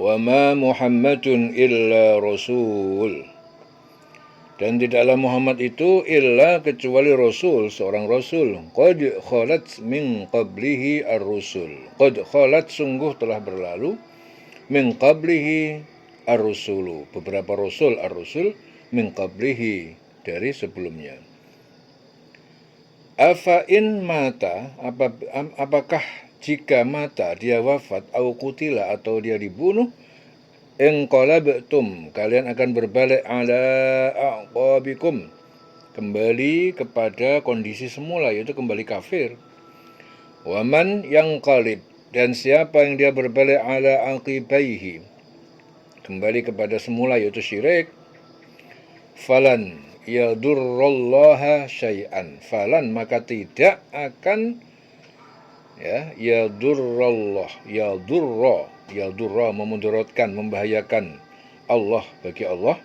Wa ma Muhammadun illa rasul. Dan tidaklah Muhammad itu illa kecuali rasul, seorang rasul. Qad khalat min qablihi ar-rusul. Qad khalat sungguh telah berlalu min qablihi ar-rusulu. Beberapa rasul ar-rusul min qablihi dari sebelumnya. Afa in mata, apakah jika mata dia wafat au kutila atau dia dibunuh, inqalabtum kalian akan berbalik ala aqabikum kembali kepada kondisi semula, yaitu kembali kafir. Waman yang qalib, dan siapa yang dia berbalik ala aqibaihi kembali kepada semula, yaitu syirik, falan yadurrallaha syai'an, falan maka tidak akan yadurra memudaratkan, membahayakan Allah bagi Allah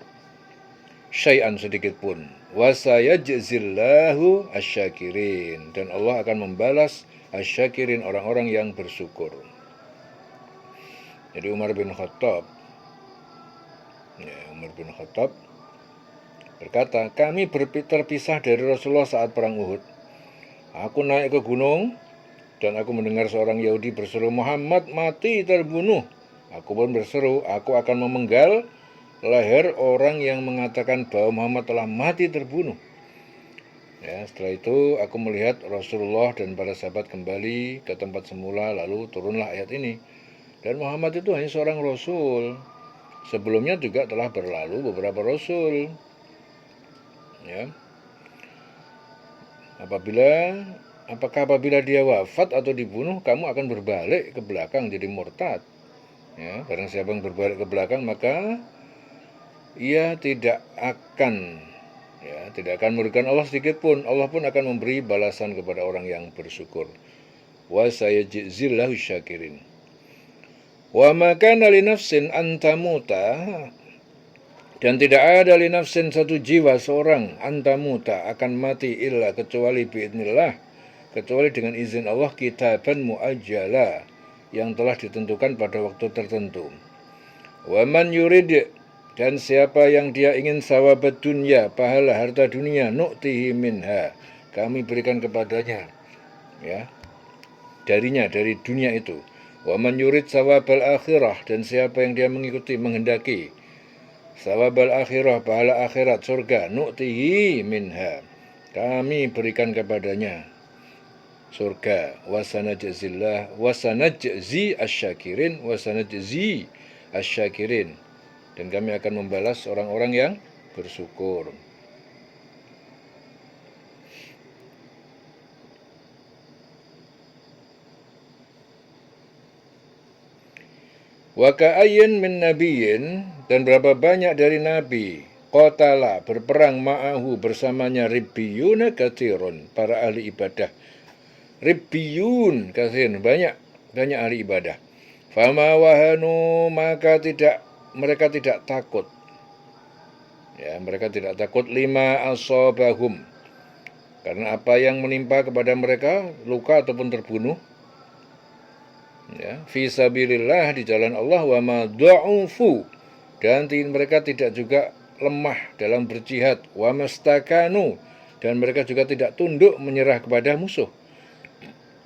syai'an sedikit pun. Wa sayajzillahu asyakirin, dan Allah akan membalas asyakirin, orang-orang yang bersyukur. Jadi Umar bin Khattab berkata, kami terpisah dari Rasulullah saat perang Uhud. Aku naik ke gunung dan aku mendengar seorang Yahudi berseru, Muhammad mati terbunuh. Aku pun berseru, aku akan memenggal leher orang yang mengatakan bahwa Muhammad telah mati terbunuh. Setelah itu aku melihat Rasulullah dan para sahabat kembali ke tempat semula, lalu turunlah ayat ini. Dan Muhammad itu hanya seorang Rasul. Sebelumnya juga telah berlalu beberapa Rasul. Apabila dia wafat atau dibunuh, kamu akan berbalik ke belakang jadi murtad. Barang siapa yang berbalik ke belakang, maka ia tidak akan merugikan Allah sedikit pun. Allah pun akan memberi balasan kepada orang yang bersyukur. Wa sayajzillahu syakirin. Wa ma kana li nafsin an tamuta, dan tidak ada li nafsin satu jiwa seorang antamuta akan mati illa kecuali biidnillah, kecuali dengan izin Allah, kitaban muajjala yang telah ditentukan pada waktu tertentu. Wa man yurid, dan siapa yang dia ingin sawabat dunya, pahala harta dunia, nu'tihi minha, kami berikan kepadanya darinya, dari dunia itu. Wa man yurid sawabal akhirah, dan siapa yang dia menghendaki sawabal akhirah, pahala akhirat, surga, nu'tihi minha, kami berikan kepadanya surga. Wasanajzi asyakirin, dan kami akan membalas orang-orang yang bersyukur. Wa ka'ayyin min nabiyyin, dan berapa banyak dari nabi, qatala berperang ma'ahu bersamanya, ribbiyuna katsirun, para ahli ibadah. Ribbiyun katsirun, banyak ahli ibadah. Fama wahanu, maka mereka tidak takut. Mereka tidak takut lima asabahum, karena apa yang menimpa kepada mereka, luka ataupun terbunuh, fi sabilillah, di jalan Allah. Wa ma dha'ufu, dan mereka tidak juga lemah dalam berjihad. Wa mastakanu, dan mereka juga tidak tunduk menyerah kepada musuh.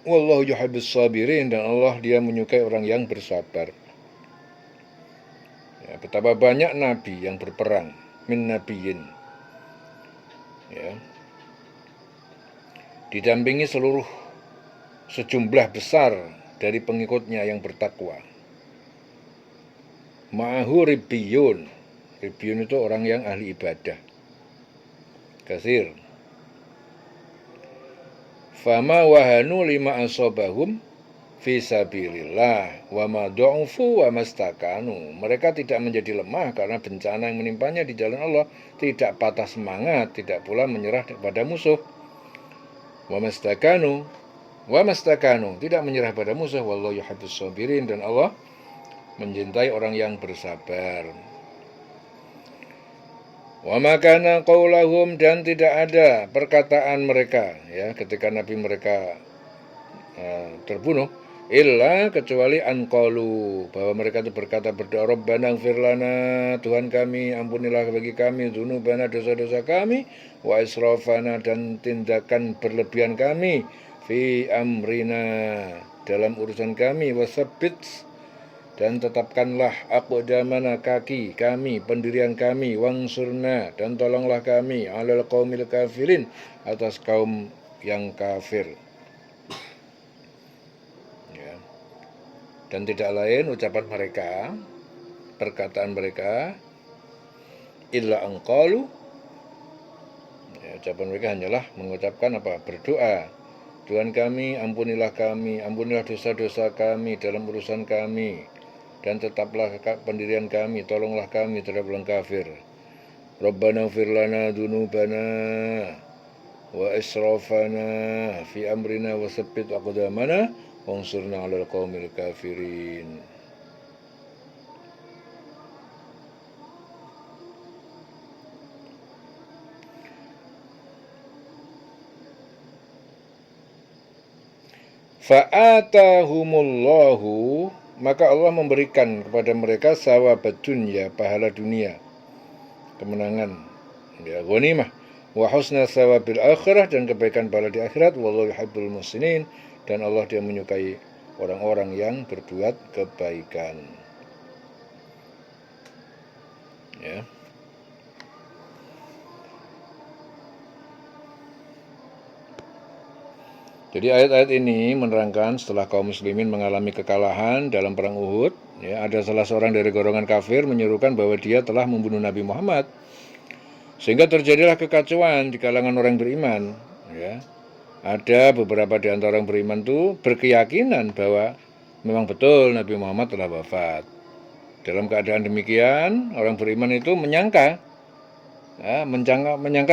Wallahu yuhibbus sabirin, dan Allah dia menyukai orang yang bersabar. Betapa banyak nabi yang berperang, min nabiyin, didampingi sejumlah besar dari pengikutnya yang bertakwa. Ma'ahu ribbiyun itu orang yang ahli ibadah, katsir. Fama wahanu lima asabahum fi sabilillah wa ma dha'ufu wa mastakanu, mereka tidak menjadi lemah karena bencana yang menimpanya di jalan Allah, tidak patah semangat, tidak pula menyerah kepada musuh. Wa mastakanu, tidak menyerah pada musuh. Wallahu yuhibbus sabirin, dan Allah mencintai orang yang bersabar. Wa makana qaulahum, dan tidak ada perkataan mereka ketika nabi mereka terbunuh, illa kecuali anqalu, bahwa mereka itu berkata berdoa, Rabbana ighfir lana, Tuhan kami ampunilah bagi kami dzunubana, dosa-dosa kami, wa israfana, dan tindakan berlebihan kami, fi amrina, dalam urusan kami, wasabbit, dan tetapkanlah aqdamana, kaki kami, pendirian kami, wangsurna, dan tolonglah kami, alal qaumil kafirin, atas kaum yang kafir. Ya. Dan tidak lain ucapan mereka, perkataan mereka, illa anqalu, ya, ucapan mereka hanyalah mengucapkan apa? Berdoa, Tuhan kami, ampunilah dosa-dosa kami dalam urusan kami, dan tetaplah pendirian kami, tolonglah kami terhadap orang kafir. Rabbana ighfir lana dzunubana wa israfana fi amrina wa tsabbit aqdamana wansurna 'alal qaumil kafirin. Fa'atahumullahu, maka Allah memberikan kepada mereka sawabat dunya, pahala dunia, kemenangan, ya, ghanimah, wa husna sawabil akhirah, dan kebaikan pahala di akhirat, wallahu yuhibbul muhsinin, dan Allah dia menyukai orang-orang yang berbuat kebaikan. Ya. Jadi ayat-ayat ini menerangkan setelah kaum muslimin mengalami kekalahan dalam perang Uhud, ya, ada salah seorang dari golongan kafir menyerukan bahwa dia telah membunuh Nabi Muhammad, sehingga terjadilah kekacauan di kalangan orang beriman. Ya. Ada beberapa di antara orang beriman itu berkeyakinan bahwa memang betul Nabi Muhammad telah wafat. Dalam keadaan demikian, orang beriman itu menyangka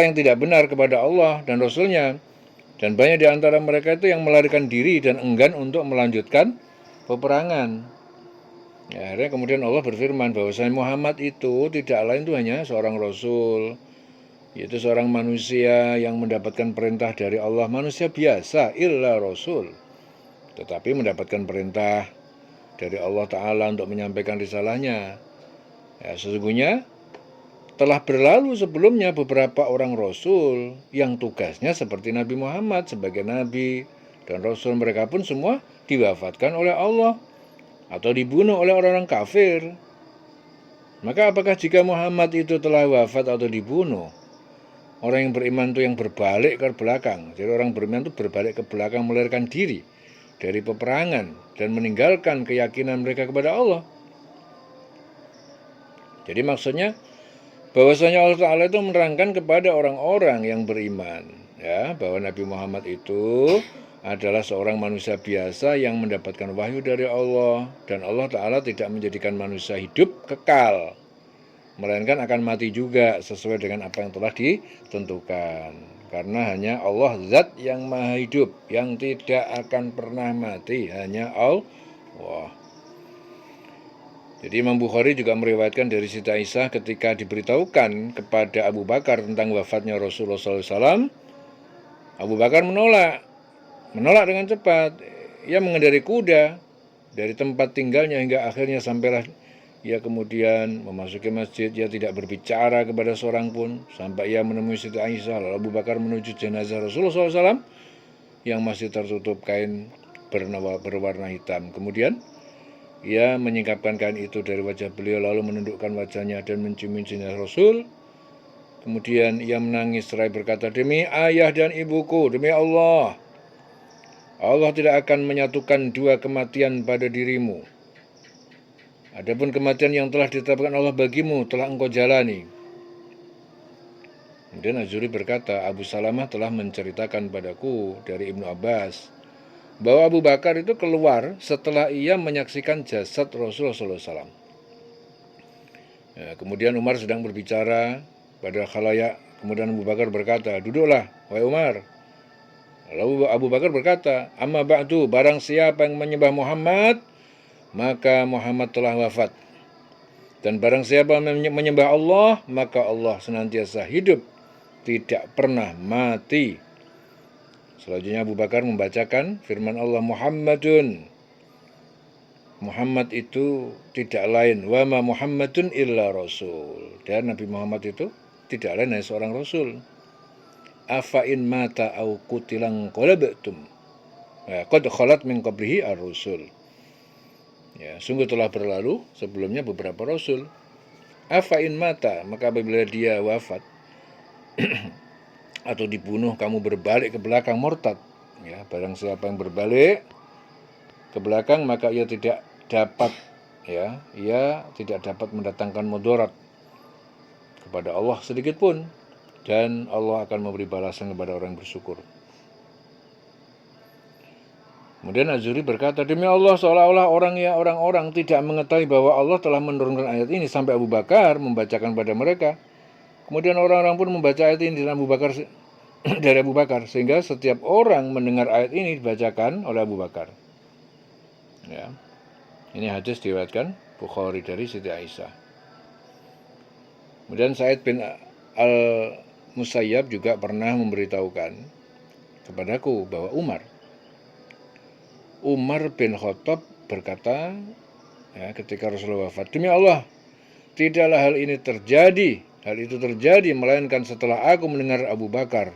yang tidak benar kepada Allah dan Rasul-Nya. Dan banyak di antara mereka itu yang melarikan diri dan enggan untuk melanjutkan peperangan. Ya, akhirnya kemudian Allah berfirman bahwa Muhammad itu tidak lain itu hanya seorang Rasul, yaitu seorang manusia yang mendapatkan perintah dari Allah, manusia biasa, illa Rasul, tetapi mendapatkan perintah dari Allah Ta'ala untuk menyampaikan risalahnya. Ya, sesungguhnya telah berlalu sebelumnya beberapa orang Rasul yang tugasnya seperti Nabi Muhammad sebagai Nabi dan Rasul. Mereka pun semua diwafatkan oleh Allah atau dibunuh oleh orang-orang kafir. Maka apakah jika Muhammad itu telah wafat atau dibunuh, orang yang beriman itu yang berbalik ke belakang? Jadi orang beriman itu berbalik ke belakang, melarikan diri dari peperangan dan meninggalkan keyakinan mereka kepada Allah. Jadi maksudnya bahwasanya Allah Ta'ala itu menerangkan kepada orang-orang yang beriman, ya, bahwa Nabi Muhammad itu adalah seorang manusia biasa yang mendapatkan wahyu dari Allah, dan Allah Ta'ala tidak menjadikan manusia hidup kekal, melainkan akan mati juga sesuai dengan apa yang telah ditentukan. Karena hanya Allah zat yang maha hidup, yang tidak akan pernah mati, hanya Allah. Jadi Imam Bukhari juga meriwayatkan dari Siti Aisyah ketika diberitahukan kepada Abu Bakar tentang wafatnya Rasulullah SAW, Abu Bakar menolak dengan cepat. Ia mengendari kuda dari tempat tinggalnya hingga akhirnya sampailah ia kemudian memasuki masjid. Ia tidak berbicara kepada seorang pun sampai ia menemui Siti Aisyah. Lalu Abu Bakar menuju jenazah Rasulullah SAW yang masih tertutup kain berwarna hitam. Kemudian ia menyingkapkan kain itu dari wajah beliau, lalu menundukkan wajahnya dan mencium jenazah Rasul. Kemudian ia menangis seraya berkata, demi ayah dan ibuku, demi Allah, Allah tidak akan menyatukan dua kematian pada dirimu. Adapun kematian yang telah ditetapkan Allah bagimu telah engkau jalani. Kemudian Az-Zuhri berkata, Abu Salamah telah menceritakan padaku dari Ibnu Abbas bahwa Abu Bakar itu keluar setelah ia menyaksikan jasad Rasulullah SAW. Ya, kemudian Umar sedang berbicara pada khalayak. Kemudian Abu Bakar berkata, duduklah, wahai Umar. Lalu Abu Bakar berkata, amma ba'du, barang siapa yang menyembah Muhammad, maka Muhammad telah wafat. Dan barang siapa yang menyembah Allah, maka Allah senantiasa hidup, tidak pernah mati. Selanjutnya Abu Bakar membacakan firman Allah, Muhammadun Muhammad itu tidak lain, wa ma Muhammadun illa rasul. Dan Nabi Muhammad itu tidak lain hanya seorang rasul. Afa in mata au qutilang qalabtum. Qad khalat min qablihi ar-rusul. Ya, sungguh telah berlalu sebelumnya beberapa rasul. Afa in mata, maka apabila dia wafat atau dibunuh, kamu berbalik ke belakang murtad. Ya, barang siapa yang berbalik ke belakang maka ia tidak dapat ia tidak dapat mendatangkan mudarat kepada Allah sedikit pun, dan Allah akan memberi balasan kepada orang yang bersyukur. Kemudian Az-Zuhri berkata, demi Allah, seolah-olah orang-orang tidak mengetahui bahwa Allah telah menurunkan ayat ini sampai Abu Bakar membacakan pada mereka. Kemudian orang-orang pun membaca ayat ini dari Abu Bakar, sehingga setiap orang mendengar ayat ini dibacakan oleh Abu Bakar. Ya. Ini hadis diriwayatkan Bukhari dari Siti Aisyah. Kemudian Sa'id bin Al-Musayyab juga pernah memberitahukan kepadaku bahwa Umar bin Khattab berkata, ketika Rasulullah wafat, demi Allah, tidaklah hal itu terjadi melainkan setelah aku mendengar Abu Bakar,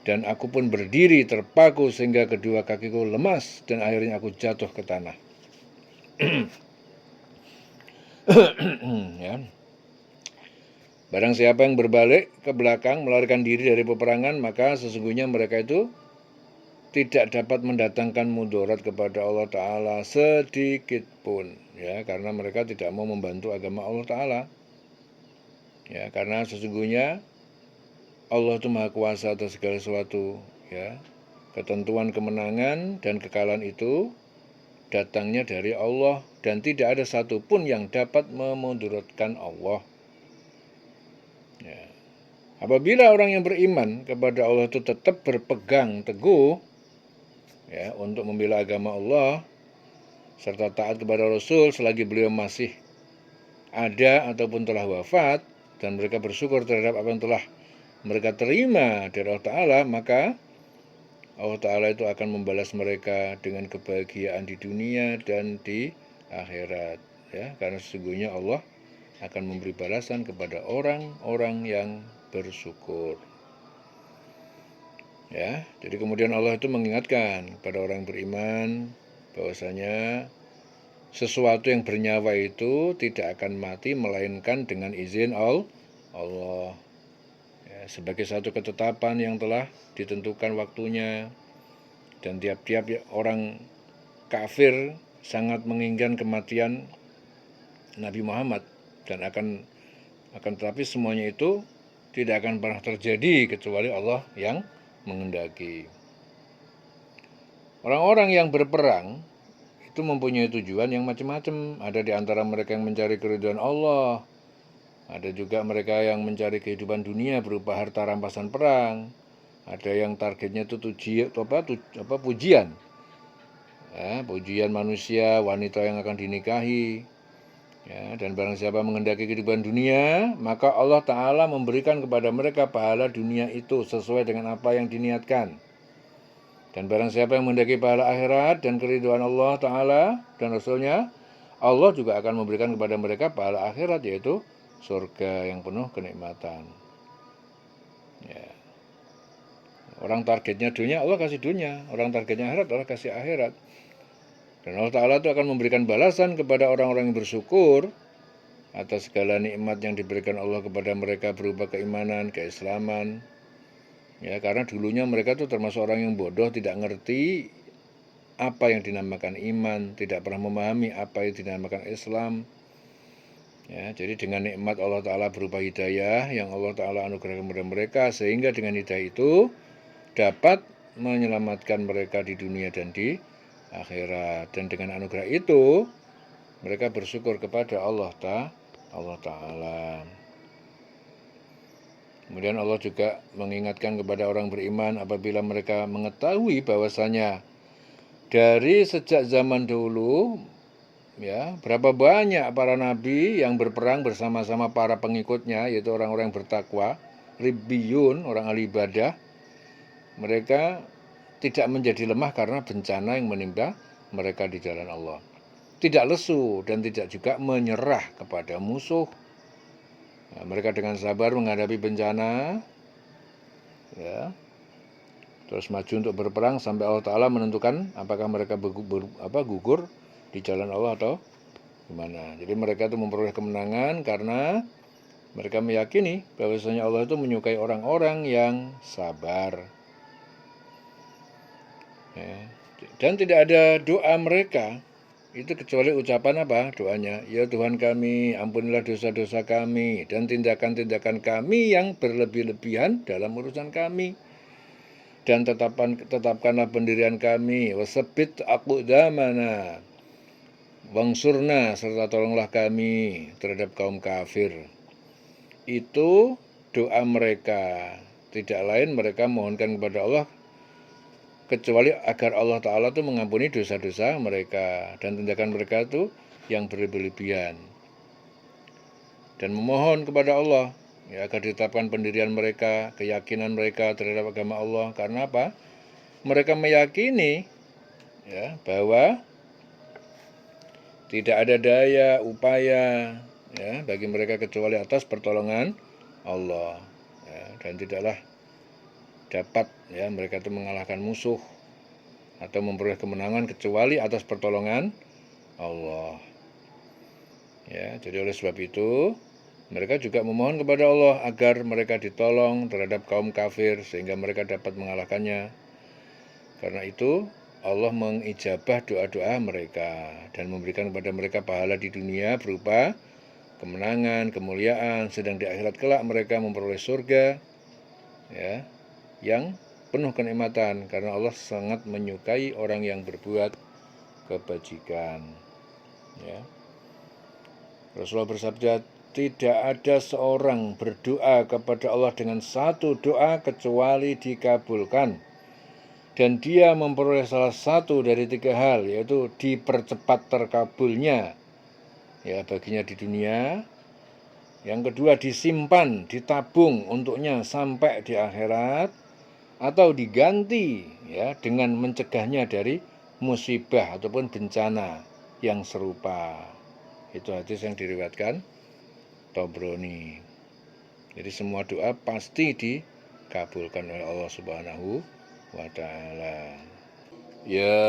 dan aku pun berdiri terpaku sehingga kedua kakiku lemas dan akhirnya aku jatuh ke tanah. Ya. Barang siapa yang berbalik ke belakang melarikan diri dari peperangan, maka sesungguhnya mereka itu tidak dapat mendatangkan mudarat kepada Allah Ta'ala sedikit pun, ya, karena mereka tidak mau membantu agama Allah Ta'ala. Ya, karena sesungguhnya Allah itu Maha Kuasa atas segala sesuatu, ya. Ketentuan kemenangan dan kekalahan itu datangnya dari Allah, dan tidak ada satupun yang dapat memudaratkan Allah. Ya. Apabila orang yang beriman kepada Allah itu tetap berpegang teguh, ya, untuk membela agama Allah serta taat kepada Rasul selagi beliau masih ada ataupun telah wafat, dan mereka bersyukur terhadap apa yang telah mereka terima dari Allah Ta'ala, maka Allah Ta'ala itu akan membalas mereka dengan kebahagiaan di dunia dan di akhirat, ya, karena sesungguhnya Allah akan memberi balasan kepada orang-orang yang bersyukur. Ya, jadi kemudian Allah itu mengingatkan kepada orang beriman bahwasanya sesuatu yang bernyawa itu tidak akan mati melainkan dengan izin Allah. Ya, sebagai satu ketetapan yang telah ditentukan waktunya, dan tiap-tiap orang kafir sangat menginginkan kematian Nabi Muhammad, dan akan tetapi semuanya itu tidak akan pernah terjadi kecuali Allah yang menghendaki. Orang-orang yang berperang itu mempunyai tujuan yang macam-macam. Ada di antara mereka yang mencari keridhaan Allah, ada juga mereka yang mencari kehidupan dunia berupa harta rampasan perang, ada yang targetnya itu pujian, pujian manusia, wanita yang akan dinikahi. Ya, dan barang siapa menghendaki kehidupan dunia, maka Allah Ta'ala memberikan kepada mereka pahala dunia itu sesuai dengan apa yang diniatkan. Dan barang siapa yang menghendaki pahala akhirat dan keridhaan Allah Ta'ala dan Rasulnya, Allah juga akan memberikan kepada mereka pahala akhirat, yaitu surga yang penuh kenikmatan. Ya. Orang targetnya dunia, Allah kasih dunia. Orang targetnya akhirat, Allah kasih akhirat. Dan Allah Ta'ala itu akan memberikan balasan kepada orang-orang yang bersyukur atas segala nikmat yang diberikan Allah kepada mereka berupa keimanan, keislaman. Ya, karena dulunya mereka itu termasuk orang yang bodoh, tidak ngerti apa yang dinamakan iman, tidak pernah memahami apa yang dinamakan Islam. Ya, jadi dengan nikmat Allah Ta'ala berupa hidayah yang Allah Ta'ala anugerahkan kepada mereka, sehingga dengan hidayah itu dapat menyelamatkan mereka di dunia dan di akhirat. Dan dengan anugerah itu mereka bersyukur kepada Allah Ta'ala. Kemudian Allah juga mengingatkan kepada orang beriman apabila mereka mengetahui bahwasanya dari sejak zaman dulu, ya, berapa banyak para nabi yang berperang bersama-sama para pengikutnya, yaitu orang-orang yang bertakwa, ribbiyun, orang ahli ibadah. Mereka tidak menjadi lemah karena bencana yang menimpa mereka di jalan Allah. tidak lesu dan tidak juga menyerah kepada musuh. Nah, mereka dengan sabar menghadapi bencana, ya, terus maju untuk berperang sampai Allah Ta'ala menentukan apakah mereka gugur di jalan Allah atau gimana. Jadi mereka itu memperoleh kemenangan karena mereka meyakini bahwasanya Allah itu menyukai orang-orang yang sabar. Ya. Dan tidak ada doa mereka itu kecuali ucapan apa? Doanya, ya Tuhan kami, ampunilah dosa-dosa kami dan tindakan-tindakan kami yang berlebih-lebihan dalam urusan kami. Dan tetapkanlah pendirian kami, wasabit aqdamana, wangsurna, serta tolonglah kami terhadap kaum kafir. Itu doa mereka. Tidak lain mereka mohonkan kepada Allah kecuali agar Allah Ta'ala itu mengampuni dosa-dosa mereka dan tindakan mereka itu yang berlebihan. Dan memohon kepada Allah ya, agar ditetapkan pendirian mereka, keyakinan mereka terhadap agama Allah. Karena apa? Mereka meyakini ya, bahwa tidak ada daya, upaya ya, bagi mereka kecuali atas pertolongan Allah ya, dan tidaklah dapat ya mereka itu mengalahkan musuh atau memperoleh kemenangan kecuali atas pertolongan Allah. Ya, jadi oleh sebab itu mereka juga memohon kepada Allah agar mereka ditolong terhadap kaum kafir sehingga mereka dapat mengalahkannya. Karena itu Allah mengijabah doa-doa mereka dan memberikan kepada mereka pahala di dunia berupa kemenangan, kemuliaan, sedang di akhirat kelak mereka memperoleh surga ya, yang penuh kenikmatan karena Allah sangat menyukai orang yang berbuat kebajikan. Ya. Rasulullah bersabda, tidak ada seorang berdoa kepada Allah dengan satu doa kecuali dikabulkan. Dan dia memperoleh salah satu dari 3 hal, yaitu dipercepat terkabulnya ya baginya di dunia. Yang kedua disimpan, ditabung untuknya sampai di akhirat, atau diganti ya dengan mencegahnya dari musibah ataupun bencana yang serupa. Itu hadis yang diriwayatkan Tabrani. Jadi semua doa pasti dikabulkan oleh Allah Subhanahu wa ta'ala. Ya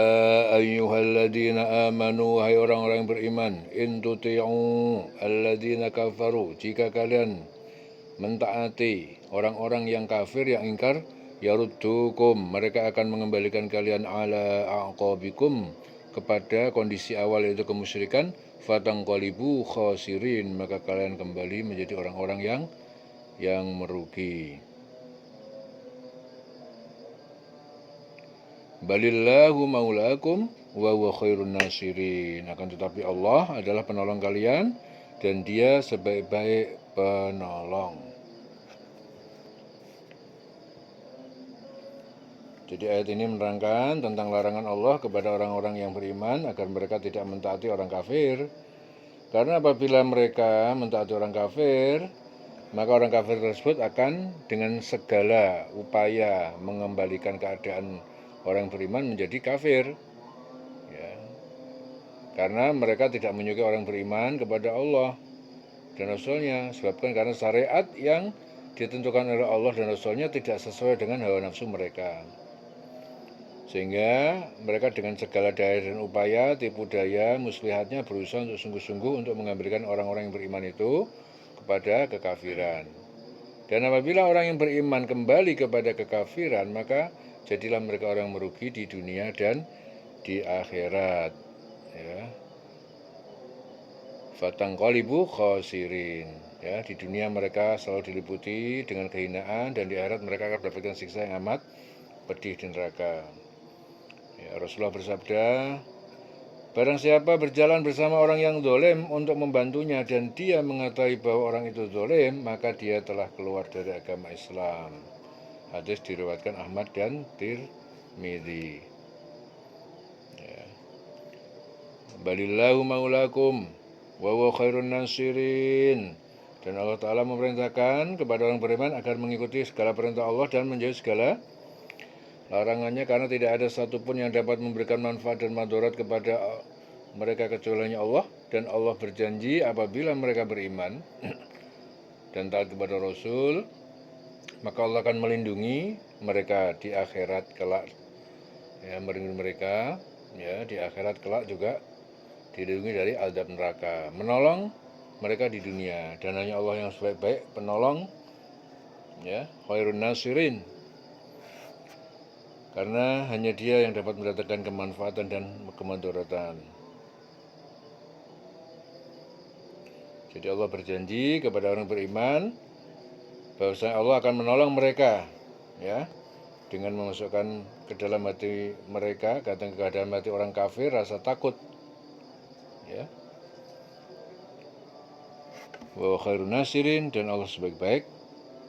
ayyuhalladzina amanu, hai orang-orang yang beriman, in tuti'u alladzina kafaru, jika kalian mentaati orang-orang yang kafir yang ingkar, yaruddukum, mereka akan mengembalikan kalian ala aqabikum, kepada kondisi awal yaitu kemusyrikan, fatangqalibu khasirin, maka kalian kembali menjadi orang-orang yang merugi. Balillahu maulakum wa huwa khairun nasirin, akan tetapi Allah adalah penolong kalian dan dia sebaik-baik penolong. Jadi ayat ini menerangkan tentang larangan Allah kepada orang-orang yang beriman agar mereka tidak mentaati orang kafir. Karena apabila mereka mentaati orang kafir, maka orang kafir tersebut akan dengan segala upaya mengembalikan keadaan orang beriman menjadi kafir ya. Karena mereka tidak menyukai orang beriman kepada Allah dan Rasulnya, sebabkan karena syariat yang ditentukan oleh Allah dan Rasulnya tidak sesuai dengan hawa nafsu mereka, sehingga mereka dengan segala daya dan upaya, tipu daya, muslihatnya berusaha untuk sungguh-sungguh untuk mengambilkan orang-orang yang beriman itu kepada kekafiran. Dan apabila orang yang beriman kembali kepada kekafiran, maka jadilah mereka orang merugi di dunia dan di akhirat ya. Fatangqalibu khasirin ya, di dunia mereka selalu diliputi dengan kehinaan dan di akhirat mereka akan mendapatkan siksa yang amat pedih di neraka ya. Rasulullah bersabda, barang siapa berjalan bersama orang yang zalim untuk membantunya dan dia mengetahui bahwa orang itu zalim, maka dia telah keluar dari agama Islam. Hadis diriwayatkan Ahmad dan Tirmidzi. Ya. Balillahu maulakum wa huwa khairun nasirin. Dan Allah Ta'ala memerintahkan kepada orang beriman agar mengikuti segala perintah Allah dan menjauhi segala larangannya, karena tidak ada satupun yang dapat memberikan manfaat dan madarat kepada mereka kecuali Allah, dan Allah berjanji apabila mereka beriman dan taat kepada Rasul, maka Allah akan melindungi mereka di akhirat kelak. Ya, melindungi mereka ya di akhirat kelak juga dilindungi dari azab neraka, menolong mereka di dunia, dan hanya Allah yang sebaik-baik penolong, ya, khairun nasirin, karena hanya Dia yang dapat mendatangkan kemanfaatan dan kemudaratan. Jadi Allah berjanji kepada orang beriman bahwasanya Allah akan menolong mereka, ya, dengan memasukkan ke dalam hati mereka, datang ke dalam hati orang kafir rasa takut, ya. Wa khairun nasirin, dan Allah sebaik-baik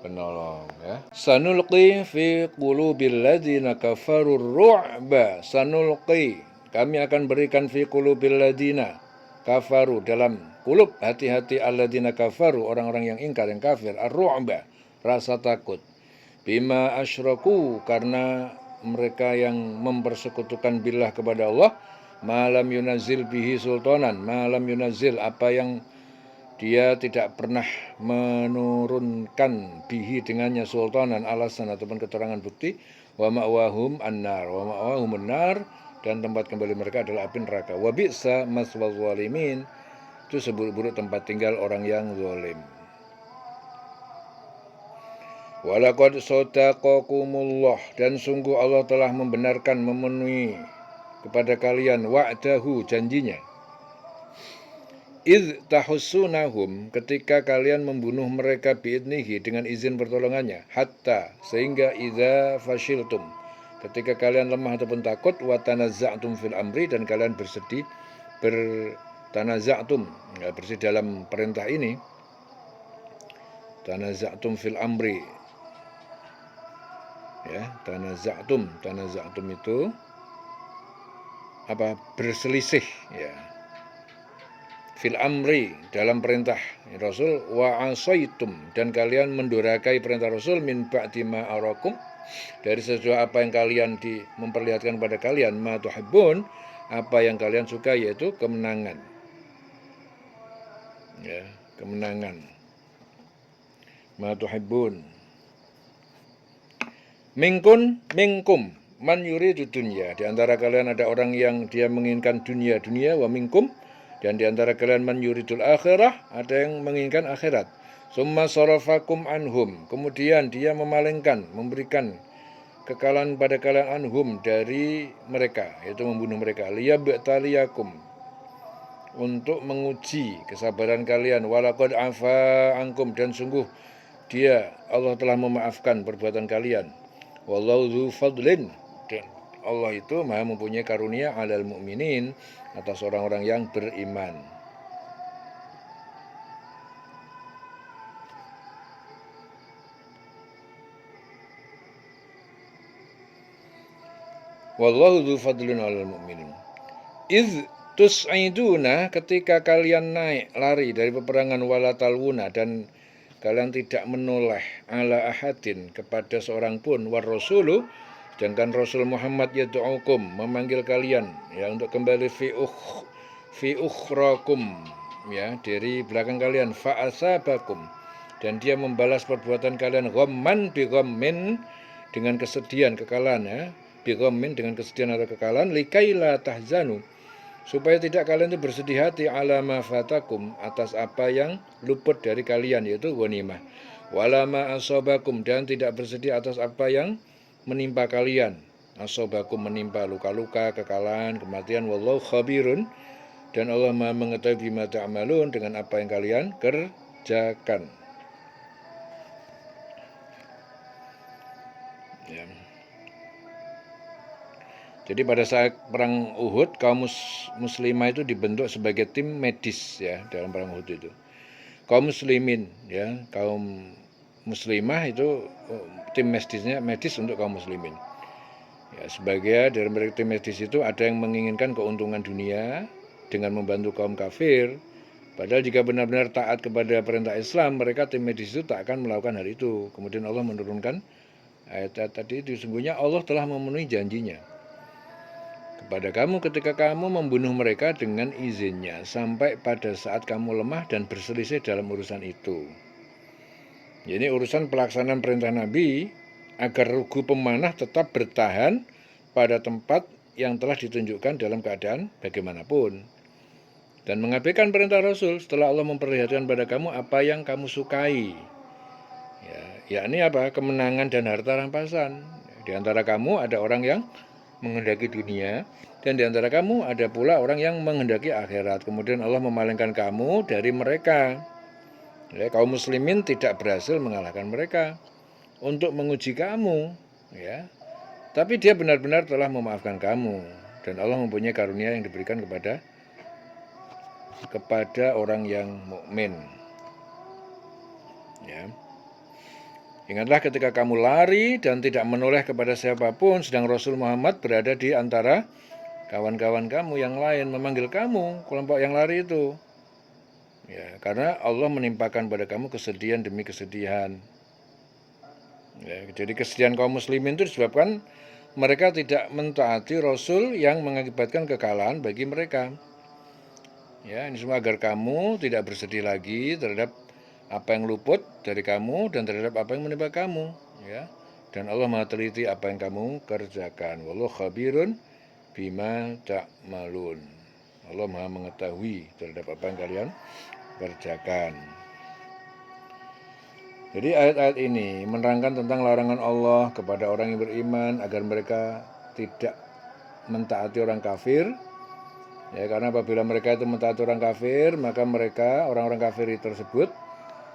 penolong, ya. Sanulqi fi qulubil ladzina kafarur ru'ba. Sanulqi, kami akan berikan fi qulubil ladzina kafaru, dalam kulub hati-hati alladzina kafaru, orang-orang yang ingkar, yang kafir, ar-ru'ba, rasa takut. Bima asyraku, karena mereka yang mempersekutukan billah kepada Allah, malam yunazil bihi sultanan, malam yunazil, apa yang Dia tidak pernah menurunkan bihi dengannya sultanan, alasan ataupun keterangan bukti. Wa ma'wahum annar, wa ma'wahum annar, dan tempat kembali mereka adalah api neraka. Wa bi'sa maswal zalimin, itu seburuk-buruk tempat tinggal orang yang zalim. Walaqad sadaqakumullah, dan sungguh Allah telah membenarkan, memenuhi kepada kalian wa'dahu, janjinya. Idh tahussunahum, ketika kalian membunuh mereka biidnihi, dengan izin pertolongannya, hatta, sehingga idza fashiltum, ketika kalian lemah ataupun takut, wa tanazza'tum fil amri, dan kalian bertanaza'tum, ya, bersedih dalam perintah ini. Tanaza'tum fil amri, ya, tanaza'tum itu apa? Berselisih, ya, fil amri, dalam perintah Rasul, wa asaitum, dan kalian mendurhakai perintah Rasul, min ba'di ma arakum, dari sesuatu apa yang kalian memperlihatkan pada kalian, ma tuhibbun, apa yang kalian suka, yaitu kemenangan, ya, kemenangan, ma tuhibbun. Minkum man yuridu dunya, di antara kalian ada orang yang dia menginginkan dunia, wa minkum, dan di antara kalian man yuridul akhirah, ada yang menginginkan akhirat. Summa sarafakum anhum, kemudian dia memalingkan, memberikan kekalahan pada kalian, anhum, dari mereka, yaitu membunuh mereka. Liyabtaliyakum, untuk menguji kesabaran kalian. Walaqad afa ankum, dan sungguh Dia, Allah, telah memaafkan perbuatan kalian. Wallahu dzu fadlin, dan Allah itu maha mempunyai karunia, alal mu'minin, atas orang-orang yang beriman. Wallahu dzu fadlin alal mu'minin. Idz tus'iduna, ketika kalian naik lari dari peperangan, wala talwuna, dan kalian tidak menoleh, ala ahadin, kepada seorang pun, war rasulu, sedangkan Rasul Muhammad yad'ukum, memanggil kalian, ya, untuk kembali fi ukhrakum, ya, dari belakang kalian, fa'asabakum, dan dia membalas perbuatan kalian, ghamman bi ghammin, dengan kesedihan, kekalahan, ya, bi ghammin, dengan kesedihan atau kekalahan, likaila tahzanu, supaya tidak kalian itu bersedih hati, ala ma fatakum, atas apa yang luput dari kalian, yaitu ghanimah, wala ma asabakum, dan tidak bersedih atas apa yang menimpa kalian, asabakum, menimpa luka-luka, kekalahan, kematian. Wallahu khabirun, dan Allah Maha mengetahui bima ta'malun, dengan apa yang kalian kerjakan, ya. Jadi pada saat perang Uhud, kaum muslimah itu dibentuk sebagai tim medis, ya, dalam perang Uhud itu. Kaum muslimin, ya, kaum muslimah itu tim medis untuk kaum muslimin. Ya, sebagai dari mereka tim medis itu ada yang menginginkan keuntungan dunia dengan membantu kaum kafir. Padahal jika benar-benar taat kepada perintah Islam, mereka tim medis itu tak akan melakukan hal itu. Kemudian Allah menurunkan ayat tadi itu, sesungguhnya Allah telah memenuhi janjinya kepada kamu ketika kamu membunuh mereka dengan izinnya, sampai pada saat kamu lemah dan berselisih dalam urusan itu. Jadi urusan pelaksanaan perintah Nabi agar regu pemanah tetap bertahan pada tempat yang telah ditunjukkan dalam keadaan bagaimanapun. Dan mengabaikan perintah Rasul setelah Allah memperlihatkan pada kamu apa yang kamu sukai. Yakni apa? Kemenangan dan harta rampasan. Di antara kamu ada orang yang menghendaki dunia, dan di antara kamu ada pula orang yang menghendaki akhirat. Kemudian Allah memalingkan kamu dari mereka. Ya, kaum muslimin tidak berhasil mengalahkan mereka untuk menguji kamu, ya. Tapi dia benar-benar telah memaafkan kamu, dan Allah mempunyai karunia yang diberikan kepada orang yang mukmin. Ya. Ingatlah ketika kamu lari dan tidak menoleh kepada siapapun, sedang Rasul Muhammad berada di antara kawan-kawan kamu yang lain, memanggil kamu, kelompok yang lari itu. Ya, karena Allah menimpakan pada kamu kesedihan demi kesedihan. Ya, jadi kesedihan kaum muslimin itu disebabkan mereka tidak mentaati Rasul yang mengakibatkan kekalahan bagi mereka. Ya, ini semua agar kamu tidak bersedih lagi terhadap apa yang luput dari kamu dan terhadap apa yang menimpa kamu, ya. Dan Allah Maha teliti apa yang kamu kerjakan. Wallahu khabirun bima ta'malun. Allah Maha mengetahui terhadap apa yang kalian kerjakan. Jadi ayat-ayat ini menerangkan tentang larangan Allah kepada orang yang beriman agar mereka tidak mentaati orang kafir. Ya, karena apabila mereka itu mentaati orang kafir, maka mereka, orang-orang kafir tersebut,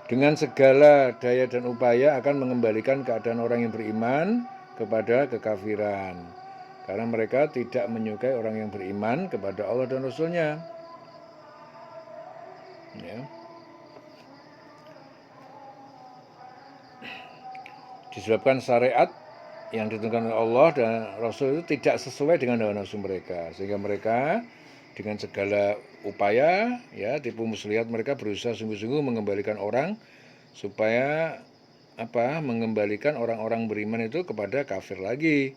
dengan segala daya dan upaya akan mengembalikan keadaan orang yang beriman kepada kekafiran. Karena mereka tidak menyukai orang yang beriman kepada Allah dan Rasul-Nya. Ya. Disebabkan syariat yang ditentukan oleh Allah dan Rasul itu tidak sesuai dengan hawa nafsu mereka, sehingga mereka dengan segala upaya, ya, tipu muslihat, mereka berusaha sungguh-sungguh mengembalikan orang supaya mengembalikan orang-orang beriman itu kepada kafir lagi,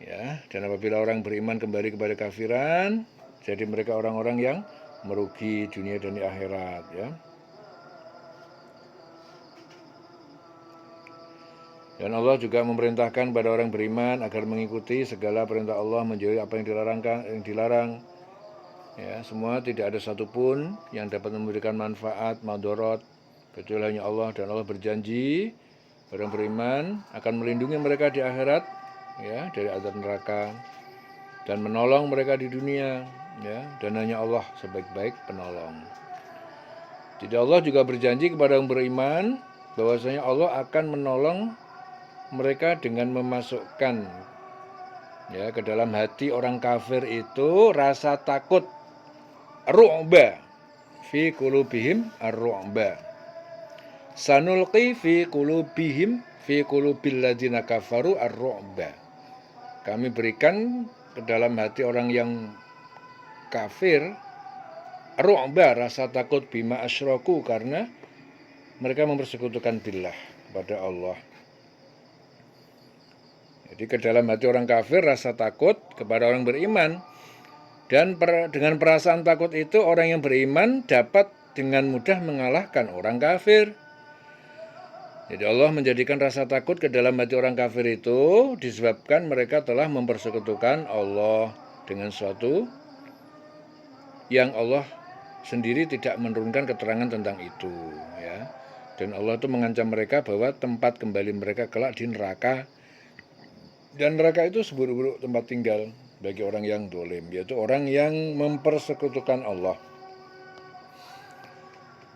ya. Dan apabila orang beriman kembali kepada kafiran, jadi mereka orang-orang yang merugi dunia dan di akhirat, ya. Dan Allah juga memerintahkan pada orang beriman agar mengikuti segala perintah Allah, menjauhi apa yang dilarang. Ya, semua tidak ada satupun yang dapat memberikan manfaat, madorot, kecuali hanya Allah. Dan Allah berjanji orang beriman akan melindungi mereka di akhirat, ya, dari azab neraka, dan menolong mereka di dunia, ya, dan hanya Allah sebaik-baik penolong. Jadi Allah juga berjanji kepada orang beriman bahwasanya Allah akan menolong mereka dengan memasukkan, ya, ke dalam hati orang kafir itu rasa takut, ru'ba fi qulubihim ar-ru'ba. Sanulqi fi qulubil ladzina kafaru ar-ru'ba. Kami berikan ke dalam hati orang yang kafir ru'ba, rasa takut, bima asyraku, karena mereka mempersekutukan billah kepada Allah. Jadi ke dalam hati orang kafir rasa takut kepada orang beriman. Dan dengan perasaan takut itu orang yang beriman dapat dengan mudah mengalahkan orang kafir. Jadi Allah menjadikan rasa takut ke dalam hati orang kafir itu disebabkan mereka telah mempersekutukan Allah dengan sesuatu yang Allah sendiri tidak menurunkan keterangan tentang itu, ya. Dan Allah itu mengancam mereka bahwa tempat kembali mereka kelak di neraka. Dan neraka itu seburuk-buruk tempat tinggal bagi orang yang dolim, yaitu orang yang mempersekutukan Allah.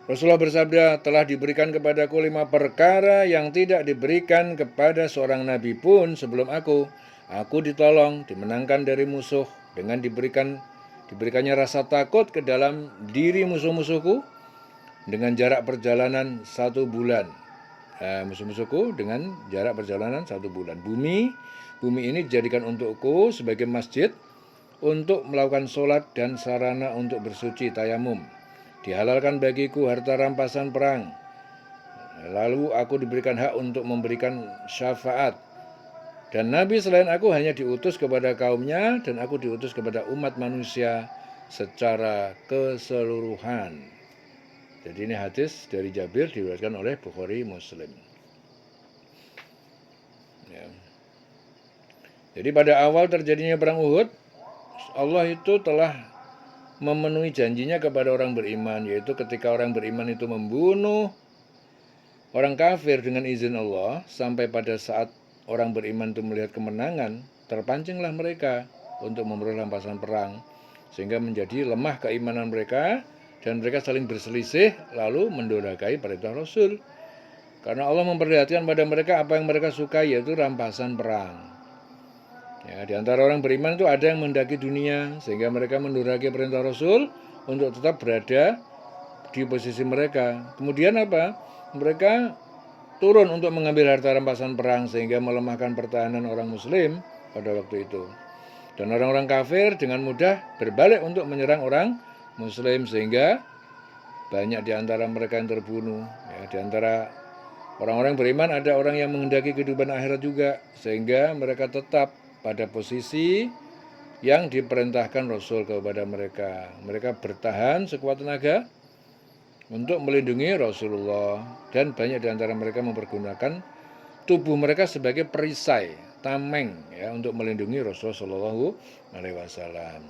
Rasulullah bersabda, telah diberikan kepadaku 5 perkara yang tidak diberikan kepada seorang nabi pun sebelum aku. Aku ditolong, dimenangkan dari musuh dengan diberikannya rasa takut ke dalam diri musuh-musuhku dengan jarak perjalanan 1 bulan. Musuh-musuhku dengan jarak perjalanan 1 bulan. Bumi ini dijadikan untukku sebagai masjid untuk melakukan sholat dan sarana untuk bersuci tayamum. Dihalalkan bagiku harta rampasan perang. Lalu aku diberikan hak untuk memberikan syafaat Dan Nabi selain aku hanya diutus kepada kaumnya, dan aku diutus kepada umat manusia secara keseluruhan. Jadi ini hadis dari Jabir diriwayatkan oleh Bukhari Muslim. Ya. Jadi pada awal terjadinya perang Uhud, Allah itu telah memenuhi janjinya kepada orang beriman, yaitu ketika orang beriman itu membunuh orang kafir dengan izin Allah, sampai pada saat orang beriman itu melihat kemenangan, terpancinglah mereka untuk memperoleh rampasan perang, sehingga menjadi lemah keimanan mereka, dan mereka saling berselisih, lalu mendurhakai perintah Rasul. Karena Allah memperlihatkan pada mereka apa yang mereka suka, yaitu rampasan perang. Ya, di antara orang beriman itu ada yang mendaki dunia, sehingga mereka mendurhakai perintah Rasul untuk tetap berada di posisi mereka. Kemudian apa? Mereka turun untuk mengambil harta rampasan perang, sehingga melemahkan pertahanan orang muslim pada waktu itu. Dan orang-orang kafir dengan mudah berbalik untuk menyerang orang muslim, sehingga banyak di antara mereka yang terbunuh. Ya, di antara orang-orang beriman ada orang yang menghendaki kehidupan akhirat juga, sehingga mereka tetap pada posisi yang diperintahkan Rasul kepada mereka. Mereka bertahan sekuat tenaga untuk melindungi Rasulullah, dan banyak di antara mereka mempergunakan tubuh mereka sebagai perisai, tameng, ya, untuk melindungi Rasulullah Shallallahu Alaihi Wasallam.